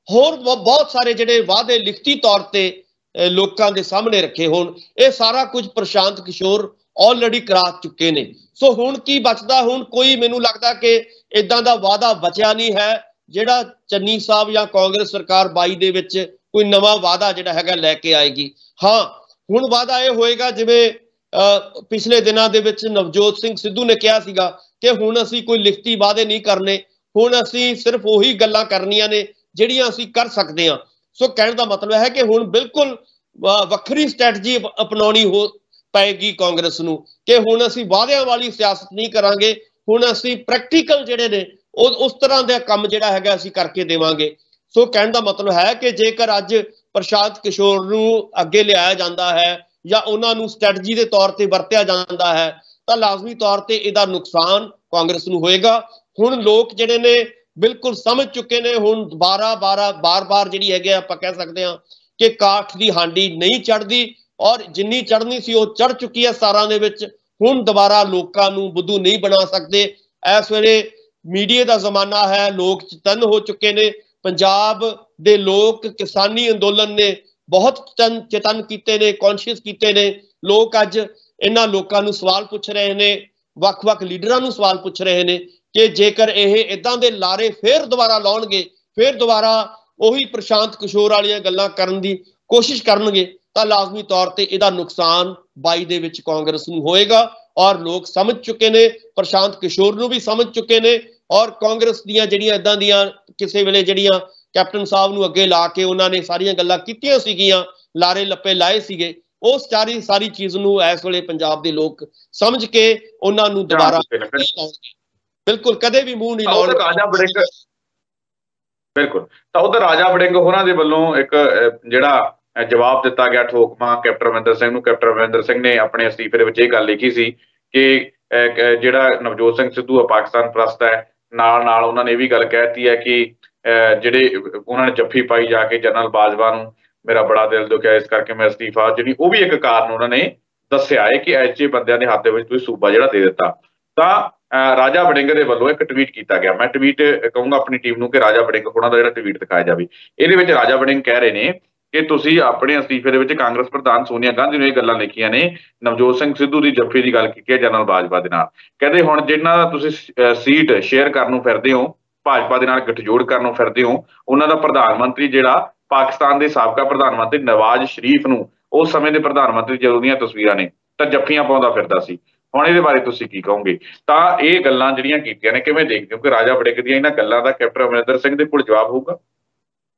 B: ਹੋਰ ਬਹੁਤ ਸਾਰੇ ਜਿਹੜੇ ਵਾਅਦੇ ਲਿਖਤੀ ਤੌਰ ਤੇ ਲੋਕਾਂ ਦੇ ਸਾਹਮਣੇ ਰੱਖੇ ਹੋਣ, ਇਹ ਸਾਰਾ ਕੁਝ ਪ੍ਰਸ਼ਾਂਤ ਕਿਸ਼ੋਰ ਆਲਰੇਡੀ ਕਰਾ ਚੁੱਕੇ ਨੇ। ਸੋ ਹੁਣ ਕੀ ਬਚਦਾ? ਹੁਣ ਕੋਈ ਮੈਨੂੰ ਲੱਗਦਾ ਕਿ ਇਦਾਂ ਦਾ ਵਾਅਦਾ ਬਚਿਆ ਨਹੀਂ ਹੈ ਜਿਹੜਾ ਚੰਨੀ ਸਾਹਿਬ ਜਾਂ ਕਾਂਗਰਸ ਸਰਕਾਰ 22 ਦੇ ਵਿੱਚ ਕੋਈ ਨਵਾਂ ਵਾਅਦਾ ਜਿਹੜਾ ਹੈਗਾ ਲੈ ਕੇ ਆਏਗੀ। ਹਾਂ, ਹੁਣ ਵਾਅਦਾ ਇਹ ਹੋਏਗਾ ਜਿਵੇਂ ਪਿਛਲੇ ਦਿਨਾਂ ਦੇ ਵਿੱਚ ਨਵਜੋਤ ਸਿੰਘ ਸਿੱਧੂ ਨੇ ਕਿਹਾ ਸੀਗਾ ਕਿ ਹੁਣ ਅਸੀਂ ਕੋਈ ਲਿਖਤੀ ਵਾਅਦੇ ਨਹੀਂ ਕਰਨੇ, ਹੁਣ ਅਸੀਂ ਸਿਰਫ ਉਹੀ ਗੱਲਾਂ ਕਰਨੀਆਂ ਨੇ ਜਿਹੜੀਆਂ ਅਸੀਂ ਕਰ ਸਕਦੇ ਹਾਂ। ਸੋ ਕਹਿਣ ਦਾ ਮਤਲਬ ਹੈ ਕਿ ਹੁਣ ਬਿਲਕੁਲ ਵੱਖਰੀ ਸਟ੍ਰੈਟਜੀ ਅਪਣਾਉਣੀ ਪਏਗੀ ਕਾਂਗਰਸ ਨੂੰ ਕਿ ਹੁਣ ਅਸੀਂ ਵਾਅਦਿਆਂ ਵਾਲੀ ਸਿਆਸਤ ਨਹੀਂ ਕਰਾਂਗੇ, ਹੁਣ ਅਸੀਂ ਪ੍ਰੈਕਟੀਕਲ ਜਿਹੜੇ ਨੇ ਉਸ ਤਰ੍ਹਾਂ ਦਾ ਕੰਮ ਜਿਹੜਾ ਹੈਗਾ ਅਸੀਂ ਕਰਕੇ ਦੇਵਾਂਗੇ। ਸੋ ਕਹਿਣ ਦਾ ਮਤਲਬ ਹੈ ਕਿ ਜੇਕਰ ਅੱਜ ਪ੍ਰਸ਼ਾਂਤ ਕਿਸ਼ੋਰ ਨੂੰ ਅੱਗੇ ਲਿਆਇਆ ਜਾਂਦਾ ਹੈ ਜਾਂ ਉਹਨਾਂ ਨੂੰ ਸਟ੍ਰੈਟਜੀ ਦੇ ਤੌਰ ਤੇ ਵਰਤਿਆ ਜਾਂਦਾ ਹੈ ਤਾਂ ਲਾਜ਼ਮੀ ਤੌਰ ਤੇ ਇਹਦਾ ਨੁਕਸਾਨ ਕਾਂਗਰਸ ਨੂੰ ਹੋਏਗਾ। ਹੁਣ ਲੋਕ ਜਿਹੜੇ ਨੇ ਬਿਲਕੁਲ ਸਮਝ ਚੁੱਕੇ ਨੇ, ਹੁਣ ਬਾਰ-ਬਾਰ ਜਿਹੜੀ ਹੈਗੇ ਆਪਾਂ ਕਹਿ ਸਕਦੇ ਹਾਂ ਕਿ ਕਾਠ ਦੀ ਹਾਂਡੀ ਨਹੀਂ ਚੜ੍ਹਦੀ, ਔਰ ਜਿੰਨੀ ਚੜ੍ਹਨੀ ਸੀ ਉਹ ਚੜ੍ਹ ਚੁੱਕੀ ਹੈ ਸਾਰਾਂ ਦੇ ਵਿੱਚ। ਹੁਣ ਦੁਬਾਰਾ ਲੋਕਾਂ ਨੂੰ ਬੁੱਧੂ ਨਹੀਂ ਬਣਾ ਸਕਦੇ। ਇਸ ਵੇਲੇ ਮੀਡੀਆ ਦਾ ਜ਼ਮਾਨਾ ਹੈ, ਲੋਕ ਚਤੰਨ ਹੋ ਚੁੱਕੇ ਨੇ। ਪੰਜਾਬ ਦੇ ਲੋਕ ਕਿਸਾਨੀ ਅੰਦੋਲਨ ਨੇ ਬਹੁਤ ਚੇਤਨ ਕੀਤੇ ਨੇ, ਕੌਨਸ਼ੀਅਸ ਕੀਤੇ ਨੇ। ਲੋਕ ਅੱਜ ਇਹਨਾਂ ਲੋਕਾਂ ਨੂੰ ਸਵਾਲ ਪੁੱਛ ਰਹੇ ਨੇ, ਵੱਖ-ਵੱਖ ਲੀਡਰਾਂ ਨੂੰ ਸਵਾਲ ਪੁੱਛ ਰਹੇ ਨੇ ਕਿ ਜੇਕਰ ਇਹ ਇਦਾਂ ਦੇ ਲਾਰੇ ਫੇਰ ਦੁਬਾਰਾ ਲਾਉਣਗੇ, ਫੇਰ ਦੁਬਾਰਾ ਉਹੀ ਪ੍ਰਸ਼ਾਂਤ ਕਿਸ਼ੋਰ ਵਾਲੀਆਂ ਗੱਲਾਂ ਕਰਨ ਦੀ ਕੋਸ਼ਿਸ਼ ਕਰਨਗੇ ਤਾਂ ਲਾਜ਼ਮੀ ਤੌਰ ਤੇ ਇਹਦਾ ਨੁਕਸਾਨ 22 ਦੇ ਵਿੱਚ ਕਾਂਗਰਸ ਨੂੰ ਹੋਏਗਾ। ਔਰ ਲੋਕ ਸਮਝ ਚੁੱਕੇ ਨੇ, ਪ੍ਰਸ਼ਾਂਤ ਕਿਸ਼ੋਰ ਨੂੰ ਵੀ ਸਮਝ ਚੁੱਕੇ ਨੇ, ਔਰ ਕਾਂਗਰਸ ਦੀਆਂ ਜਿਹੜੀਆਂ ਇਦਾਂ ਦੀਆਂ ਕਿਸੇ ਵੇਲੇ ਜਿਹੜੀਆਂ ਕੈਪਟਨ ਸਾਹਿਬ ਨੂੰ ਅੱਗੇ ਲਾ ਕੇ ਉਹਨਾਂ ਨੇ ਸਾਰੀਆਂ ਗੱਲਾਂ ਕੀਤੀਆਂ ਸੀਗੀਆਂ, ਲਾਰੇ ਲੱਪੇ ਲਾਏ ਸੀਗੇ, ਉਹ ਸਾਰੀ ਚੀਜ਼ ਨੂੰ ਇਸ ਵੇਲੇ ਪੰਜਾਬ ਦੇ ਲੋਕ ਸਮਝ ਕੇ ਉਹਨਾਂ ਨੂੰ ਦੁਬਾਰਾ ਬਿਲਕੁਲ ਕਦੇ ਵੀ ਮੂੰਹ ਨਹੀਂ ਲਾਉਣਗੇ।
A: ਬਿਲਕੁਲ। ਤਾਂ ਉਧਰ ਰਾਜਾ ਵੜਿੰਗ ਹੋਰਾਂ ਦੇ ਵੱਲੋਂ ਇੱਕ ਜਿਹੜਾ ਜਵਾਬ ਦਿੱਤਾ ਗਿਆ ਠੋਕਮਾ ਕੈਪਟਨ ਅਮਰਿੰਦਰ ਸਿੰਘ ਨੂੰ। ਕੈਪਟਨ ਅਮਰਿੰਦਰ ਸਿੰਘ ਨੇ ਆਪਣੇ ਅਸਤੀਫੇ ਦੇ ਵਿੱਚ ਇਹ ਗੱਲ ਲਿਖੀ ਸੀ ਕਿ ਜਿਹੜਾ ਨਵਜੋਤ ਸਿੰਘ ਸਿੱਧੂ ਆ ਪਾਕਿਸਤਾਨ ਪ੍ਰਸਤ ਹੈ, ਨਾਲ ਉਹਨਾਂ ਨੇ ਇਹ ਵੀ ਗੱਲ ਕਹਿਤੀ ਹੈ ਕਿ ਜਿਹੜੇ ਉਹਨਾਂ ਨੇ ਜੱਫੀ ਪਾਈ ਜਾ ਕੇ ਜਨਰਲ ਬਾਜਵਾ ਨੂੰ, ਮੇਰਾ ਬੜਾ ਦਿਲ ਦੁਖਿਆ ਇਸ ਕਰਕੇ ਮੈਂ ਅਸਤੀਫਾ, ਜਿਹੜੀ ਉਹ ਵੀ ਇੱਕ ਕਾਰਨ ਉਹਨਾਂ ਨੇ ਦੱਸਿਆ ਹੈ ਕਿ ਐਜੇ ਬੰਦਿਆਂ ਦੇ ਹੱਥ ਦੇ ਵਿੱਚ ਤੁਸੀਂ ਸੂਬਾ ਜਿਹੜਾ ਦੇ ਦਿੱਤਾ। ਤਾਂ ਰਾਜਾ ਵੜਿੰਗ ਦੇ ਵੱਲੋਂ ਇੱਕ ਟਵੀਟ ਕੀਤਾ ਗਿਆ। ਮੈਂ ਟਵੀਟ ਕਹੂੰਗਾ ਆਪਣੀ ਟੀਮ ਨੂੰ ਕਿ ਰਾਜਾ ਵੜਿੰਗ ਹੋਣਾ ਦਾ ਜਿਹੜਾ ਟਵੀਟ ਦਿਖਾਇਆ ਜਾਵੇ। ਇਹਦੇ ਵਿੱਚ ਰਾਜਾ ਵੜਿੰਗ ਕਹਿ ਰਹੇ ਨੇ ਕਿ ਤੁਸੀਂ ਆਪਣੇ ਅਸਤੀਫੇ ਦੇ ਵਿੱਚ ਕਾਂਗਰਸ ਪ੍ਰਧਾਨ ਸੋਨੀਆ ਗਾਂਧੀ ਨੂੰ ਇਹ ਗੱਲਾਂ ਲਿਖੀਆਂ ਨੇ, ਨਵਜੋਤ ਸਿੰਘ ਸਿੱਧੂ ਦੀ ਜੱਫੀ ਦੀ ਗੱਲ ਕੀਤੀ ਹੈ ਜਨਰਲ ਬਾਜਵਾ ਦੇ ਨਾਲ। ਕਹਿੰਦੇ ਹੁਣ ਜਿਨ੍ਹਾਂ ਦਾ ਤੁਸੀਂ ਸੀਟ ਸ਼ੇਅਰ ਕਰਨ ਨੂੰ ਫਿਰਦੇ ਹੋ, ਭਾਜਪਾ ਦੇ ਨਾਲ ਗੱਠਜੋੜ ਕਰਨ ਨੂੰ ਫਿਰਦੇ ਹੋ, ਉਹਨਾਂ ਦਾ ਪ੍ਰਧਾਨ ਮੰਤਰੀ ਜਿਹੜਾ ਪਾਕਿਸਤਾਨ ਦੇ ਸਾਬਕਾ ਪ੍ਰਧਾਨ ਮੰਤਰੀ ਨਵਾਜ਼ ਸ਼ਰੀਫ ਨੂੰ ਉਸ ਸਮੇਂ ਦੇ ਪ੍ਰਧਾਨ ਮੰਤਰੀ ਜਦੋਂ ਦੀਆਂ ਤਸਵੀਰਾਂ ਨੇ ਤਾਂ ਜੱਫੀਆਂ ਪਾਉਂਦਾ ਫਿਰਦਾ ਸੀ। ਹੁਣ ਇਹਦੇ ਬਾਰੇ ਤੁਸੀਂ ਕੀ ਕਹੋਗੇ? ਤਾਂ ਇਹ ਗੱਲਾਂ ਜਿਹੜੀਆਂ ਕੀਤੀਆਂ ਨੇ ਕਿਵੇਂ ਦੇਖਦੇ ਹੋ ਕਿ ਰਾਜਾ ਵੜਿੰਗ ਦੀਆਂ ਇਹਨਾਂ ਗੱਲਾਂ ਦਾ ਕੈਪਟਨ ਅਮਰਿੰਦਰ ਸਿੰਘ ਦੇ ਕੋਲ ਜਵਾਬ ਹੋਊਗਾ?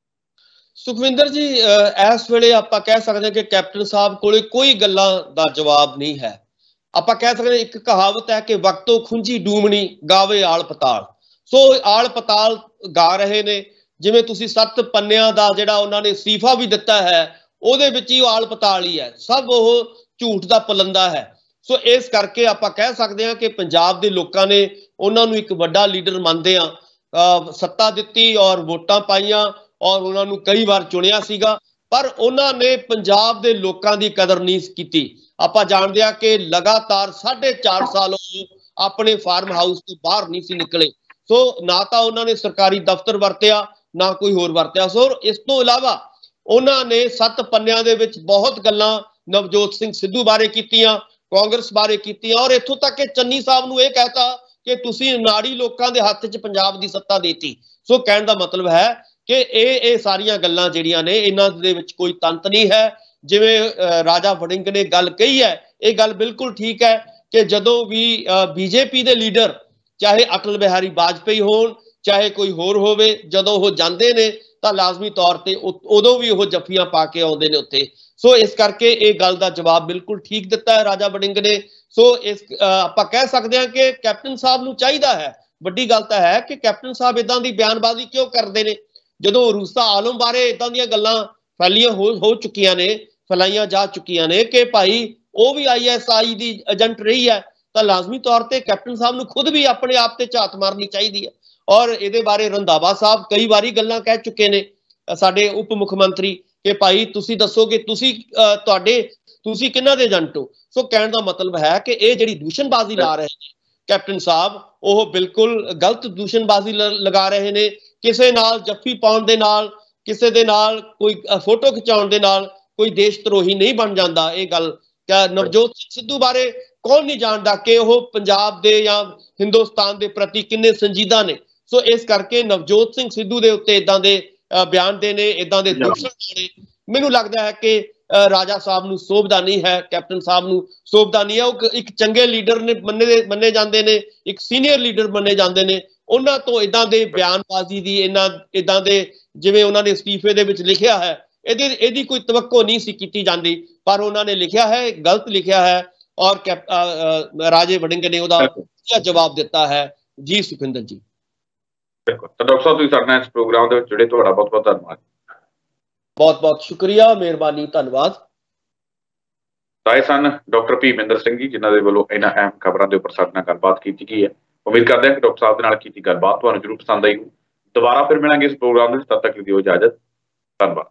B: ਸੁਖਵਿੰਦਰ ਜੀ, ਇਸ ਵੇਲੇ ਆਪਾਂ ਕਹਿ ਸਕਦੇ ਹਾਂ ਕਿ ਕੈਪਟਨ ਸਾਹਿਬ ਕੋਲੇ ਕੋਈ ਗੱਲਾਂ ਦਾ ਜਵਾਬ ਨਹੀਂ ਹੈ। ਆਪਾਂ ਕਹਿ ਸਕਦੇ ਇੱਕ ਕਹਾਵਤ ਹੈ ਕਿ ਵਕਤੋਂ ਖੁੰਝੀ ਡੂਮਣੀ ਗਾਵੇ ਆਲ ਪਤਾਲ। ਸੋ ਆਲ ਪਤਾਲ ਗਾ ਰਹੇ ਨੇ, ਜਿਵੇਂ ਤੁਸੀਂ 7 ਪੰਨਿਆਂ ਦਾ ਜਿਹੜਾ ਉਹਨਾਂ ਨੇ ਅਸਤੀਫਾ ਵੀ ਦਿੱਤਾ ਹੈ ਉਹਦੇ ਵਿੱਚ ਹੀ ਉਹ ਆਲ ਪਤਾਲ ਹੀ ਹੈ, ਸਭ ਉਹ ਝੂਠ ਦਾ ਪਲੰਦਾ ਹੈ। ਸੋ ਇਸ ਕਰਕੇ ਆਪਾਂ ਕਹਿ ਸਕਦੇ ਹਾਂ ਕਿ ਪੰਜਾਬ ਦੇ ਲੋਕਾਂ ਨੇ ਉਹਨਾਂ ਨੂੰ ਇੱਕ ਵੱਡਾ ਲੀਡਰ ਮੰਨਦੇ ਆ, ਸੱਤਾ ਦਿੱਤੀ ਔਰ ਵੋਟਾਂ ਪਾਈਆਂ ਔਰ ਉਹਨਾਂ ਨੂੰ ਕਈ ਵਾਰ ਚੁਣਿਆ ਸੀਗਾ, ਪਰ ਉਹਨਾਂ ਨੇ ਪੰਜਾਬ ਦੇ ਲੋਕਾਂ ਦੀ ਕਦਰ ਨਹੀਂ ਕੀਤੀ। ਆਪਾਂ ਜਾਣਦੇ ਆ ਕਿ ਲਗਾਤਾਰ 4.5 ਸਾਲ ਉਹ ਆਪਣੇ ਫਾਰਮ ਹਾਊਸ ਤੋਂ ਬਾਹਰ ਨਹੀਂ ਸੀ ਨਿਕਲੇ। ਸੋ ਨਾ ਤਾਂ ਉਹਨਾਂ ਨੇ ਸਰਕਾਰੀ ਦਫ਼ਤਰ ਵਰਤਿਆ, ਨਾ ਕੋਈ ਹੋਰ ਵਰਤਿਆ। ਸੋ ਇਸ ਤੋਂ ਇਲਾਵਾ ਉਹਨਾਂ ਨੇ 7 ਪੰਨਿਆਂ ਦੇ ਵਿੱਚ ਬਹੁਤ ਗੱਲਾਂ ਨਵਜੋਤ ਸਿੰਘ ਸਿੱਧੂ ਬਾਰੇ ਕੀਤੀਆਂ, ਕਾਂਗਰਸ ਬਾਰੇ ਕੀਤੀਆਂ, ਔਰ ਇੱਥੋਂ ਤੱਕ ਕਿ ਚੰਨੀ ਸਾਹਿਬ ਨੂੰ ਇਹ ਕਹਿਤਾ ਕਿ ਤੁਸੀਂ ਨਾੜੀ ਲੋਕਾਂ ਦੇ ਹੱਥ 'ਚ ਪੰਜਾਬ ਦੀ ਸੱਤਾ ਦੇਤੀ। ਸੋ ਕਹਿਣ ਦਾ ਮਤਲਬ ਹੈ ਕਿ ਇਹ ਸਾਰੀਆਂ ਗੱਲਾਂ ਜਿਹੜੀਆਂ ਨੇ ਇਹਨਾਂ ਦੇ ਵਿੱਚ ਕੋਈ ਤੰਤ ਨਹੀਂ ਹੈ। ਜਿਵੇਂ ਰਾਜਾ ਵੜਿੰਗ ਨੇ ਗੱਲ ਕਹੀ ਹੈ, ਇਹ ਗੱਲ ਬਿਲਕੁਲ ਠੀਕ ਹੈ ਕਿ ਜਦੋਂ ਵੀ ਬੀਜੇਪੀ ਦੇ ਲੀਡਰ ਚਾਹੇ ਅਟਲ ਬਿਹਾਰੀ ਵਾਜਪੇਈ ਹੋਣ ਚਾਹੇ ਕੋਈ ਹੋਰ ਹੋਵੇ, ਜਦੋਂ ਉਹ ਜਾਂਦੇ ਨੇ ਤਾਂ ਲਾਜ਼ਮੀ ਤੌਰ ਤੇ ਉਦੋਂ ਵੀ ਉਹ ਜੱਫੀਆਂ ਪਾ ਕੇ ਆਉਂਦੇ ਨੇ ਉੱਥੇ। ਸੋ ਇਸ ਕਰਕੇ ਇਹ ਗੱਲ ਦਾ ਜਵਾਬ ਬਿਲਕੁਲ ਠੀਕ ਦਿੱਤਾ ਹੈ ਰਾਜਾ ਵੜਿੰਗ ਨੇ। ਸੋ ਇਸ ਆਪਾਂ ਕਹਿ ਸਕਦੇ ਹਾਂ ਕਿ ਕੈਪਟਨ ਸਾਹਿਬ ਨੂੰ ਚਾਹੀਦਾ ਹੈ, ਵੱਡੀ ਗੱਲ ਤਾਂ ਹੈ ਕਿ ਕੈਪਟਨ ਸਾਹਿਬ ਇਦਾਂ ਦੀ ਬਿਆਨਬਾਜ਼ੀ ਕਿਉਂ ਕਰਦੇ ਨੇ। ਜਦੋਂ ਰੂਸਾ ਆਲਮ ਬਾਰੇ ਇਦਾਂ ਦੀਆਂ ਗੱਲਾਂ ਫੈਲਾਈਆਂ ਜਾ ਚੁੱਕੀਆਂ ਨੇ ਕਿ ਭਾਈ ਉਹ ਵੀ ISI ਦੀ ਏਜੰਟ ਰਹੀ ਹੈ, ਤਾਂ ਲਾਜ਼ਮੀ ਤੌਰ ਤੇ ਕੈਪਟਨ ਸਾਹਿਬ ਨੂੰ ਖੁਦ ਵੀ ਆਪਣੇ ਆਪ ਤੇ ਝਾਤ ਮਾਰਨੀ ਚਾਹੀਦੀ ਹੈ। ਔਰ ਇਹਦੇ ਬਾਰੇ ਰੰਧਾਵਾ ਸਾਹਿਬ ਕਈ ਵਾਰੀ ਗੱਲਾਂ ਕਹਿ ਚੁੱਕੇ ਨੇ, ਸਾਡੇ ਉਪ ਮੁੱਖ ਮੰਤਰੀ, ਕਿ ਭਾਈ ਤੁਸੀਂ ਦੱਸੋ ਕਿ ਤੁਸੀਂ ਕਿਹਨਾਂ ਦੇ ਏਜੰਟ ਹੋ। ਸੋ ਕਹਿਣ ਦਾ ਮਤਲਬ ਹੈ ਕਿ ਇਹ ਜਿਹੜੀ ਦੂਸ਼ਣਬਾਜ਼ੀ ਲਾ ਰਹੇ ਨੇ ਕੈਪਟਨ ਸਾਹਿਬ, ਉਹ ਬਿਲਕੁਲ ਗਲਤ ਦੂਸ਼ਣਬਾਜ਼ੀ ਲਗਾ ਰਹੇ ਨੇ। ਕਿਸੇ ਨਾਲ ਜੱਫੀ ਪਾਉਣ ਦੇ ਨਾਲ, ਕਿਸੇ ਦੇ ਨਾਲ ਕੋਈ ਫੋਟੋ ਖਿਚਾਉਣ ਦੇ ਨਾਲ ਕੋਈ ਦੇਸ਼ ਧਰੋਹੀ ਨਹੀਂ ਬਣ ਜਾਂਦਾ। ਇਹ ਗੱਲ ਨਵਜੋਤ ਸਿੰਘ ਸਿੱਧੂ ਬਾਰੇ ਕੌਣ ਨਹੀਂ ਜਾਣਦਾ ਕਿ ਉਹ ਪੰਜਾਬ ਦੇ ਜਾਂ ਹਿੰਦੁਸਤਾਨ ਦੇ ਪ੍ਰਤੀ ਕਿੰਨੇ ਸੰਜੀਦਾ ਨੇ। ਸੋ ਇਸ ਕਰਕੇ ਨਵਜੋਤ ਸਿੰਘ ਸਿੱਧੂ ਦੇ ਉੱਤੇ ਇਦਾਂ ਦੇ ਬਿਆਨ ਦੇਣੇ, ਇਦਾਂ ਦੇ ਦੂਸ਼ਣ ਲਾਉਣੇ, ਮੈਨੂੰ ਲੱਗਦਾ ਹੈ ਕਿ ਰਾਜਾ ਸਾਹਿਬ ਨੂੰ ਸੋਭਦਾ ਨਹੀਂ ਹੈ, ਕੈਪਟਨ ਸਾਹਿਬ ਨੂੰ ਸੋਭਦਾ ਨਹੀਂ ਹੈ। ਉਹ ਇੱਕ ਚੰਗੇ ਲੀਡਰ ਨੇ ਮੰਨੇ ਜਾਂਦੇ ਨੇ, ਇੱਕ ਸੀਨੀਅਰ ਲੀਡਰ ਮੰਨੇ ਜਾਂਦੇ ਨੇ। ਉਹਨਾਂ ਤੋਂ ਇਦਾਂ ਦੇ ਬਿਆਨਬਾਜ਼ੀ ਦੀ, ਇਦਾਂ ਦੇ ਜਿਵੇਂ ਉਹਨਾਂ ਨੇ ਅਸਤੀਫੇ ਦੇ ਵਿੱਚ ਲਿਖਿਆ ਹੈ, ਇਹਦੀ ਕੋਈ ਤਵੱਕੋ ਨਹੀਂ ਸੀ ਕੀਤੀ ਜਾਂਦੀ, ਪਰ ਉਹਨਾਂ ਨੇ ਲਿਖਿਆ ਹੈ, ਗਲਤ ਲਿਖਿਆ ਹੈ ਔਰ ਰਾਜੇ ਵੜਿੰਗ ਨੇ ਉਹਦਾ ਜਵਾਬ ਦਿੱਤਾ ਹੈ। ਜੀ ਸੁਖਿੰਦਰ ਜੀ।
A: ਬਿਲਕੁਲ। ਤਾਂ ਡਾਕਟਰ ਸਾਹਿਬ ਤੁਸੀਂ ਸਾਡੇ ਨਾਲ ਇਸ ਪ੍ਰੋਗਰਾਮ ਦੇ ਵਿੱਚ ਜੁੜੇ, ਤੁਹਾਡਾ ਬਹੁਤ ਬਹੁਤ ਧੰਨਵਾਦ।
B: ਬਹੁਤ ਬਹੁਤ ਸ਼ੁਕਰੀਆ, ਮਿਹਰਬਾਨੀ, ਧੰਨਵਾਦ।
A: ਤਾਂ ਇਹ ਸਨ ਡਾਕਟਰ ਭੀਮਿੰਦਰ ਸਿੰਘ ਜੀ, ਜਿਨ੍ਹਾਂ ਦੇ ਵੱਲੋਂ ਇਹਨਾਂ ਅਹਿਮ ਖਬਰਾਂ ਦੇ ਉੱਪਰ ਸਾਡੇ ਨਾਲ ਗੱਲਬਾਤ ਕੀਤੀ ਗਈ ਹੈ। ਉਮੀਦ ਕਰਦੇ ਹਾਂ ਕਿ ਡਾਕਟਰ ਸਾਹਿਬ ਦੇ ਨਾਲ ਕੀਤੀ ਗੱਲਬਾਤ ਤੁਹਾਨੂੰ ਜ਼ਰੂਰ ਪਸੰਦ ਆਈ। ਦੁਬਾਰਾ ਫਿਰ ਮਿਲਾਂਗੇ ਇਸ ਪ੍ਰੋਗਰਾਮ ਵਿੱਚ, ਤਦ ਤੱਕ ਦਿਓ ਇਜਾਜ਼ਤ। ਧੰਨਵਾਦ।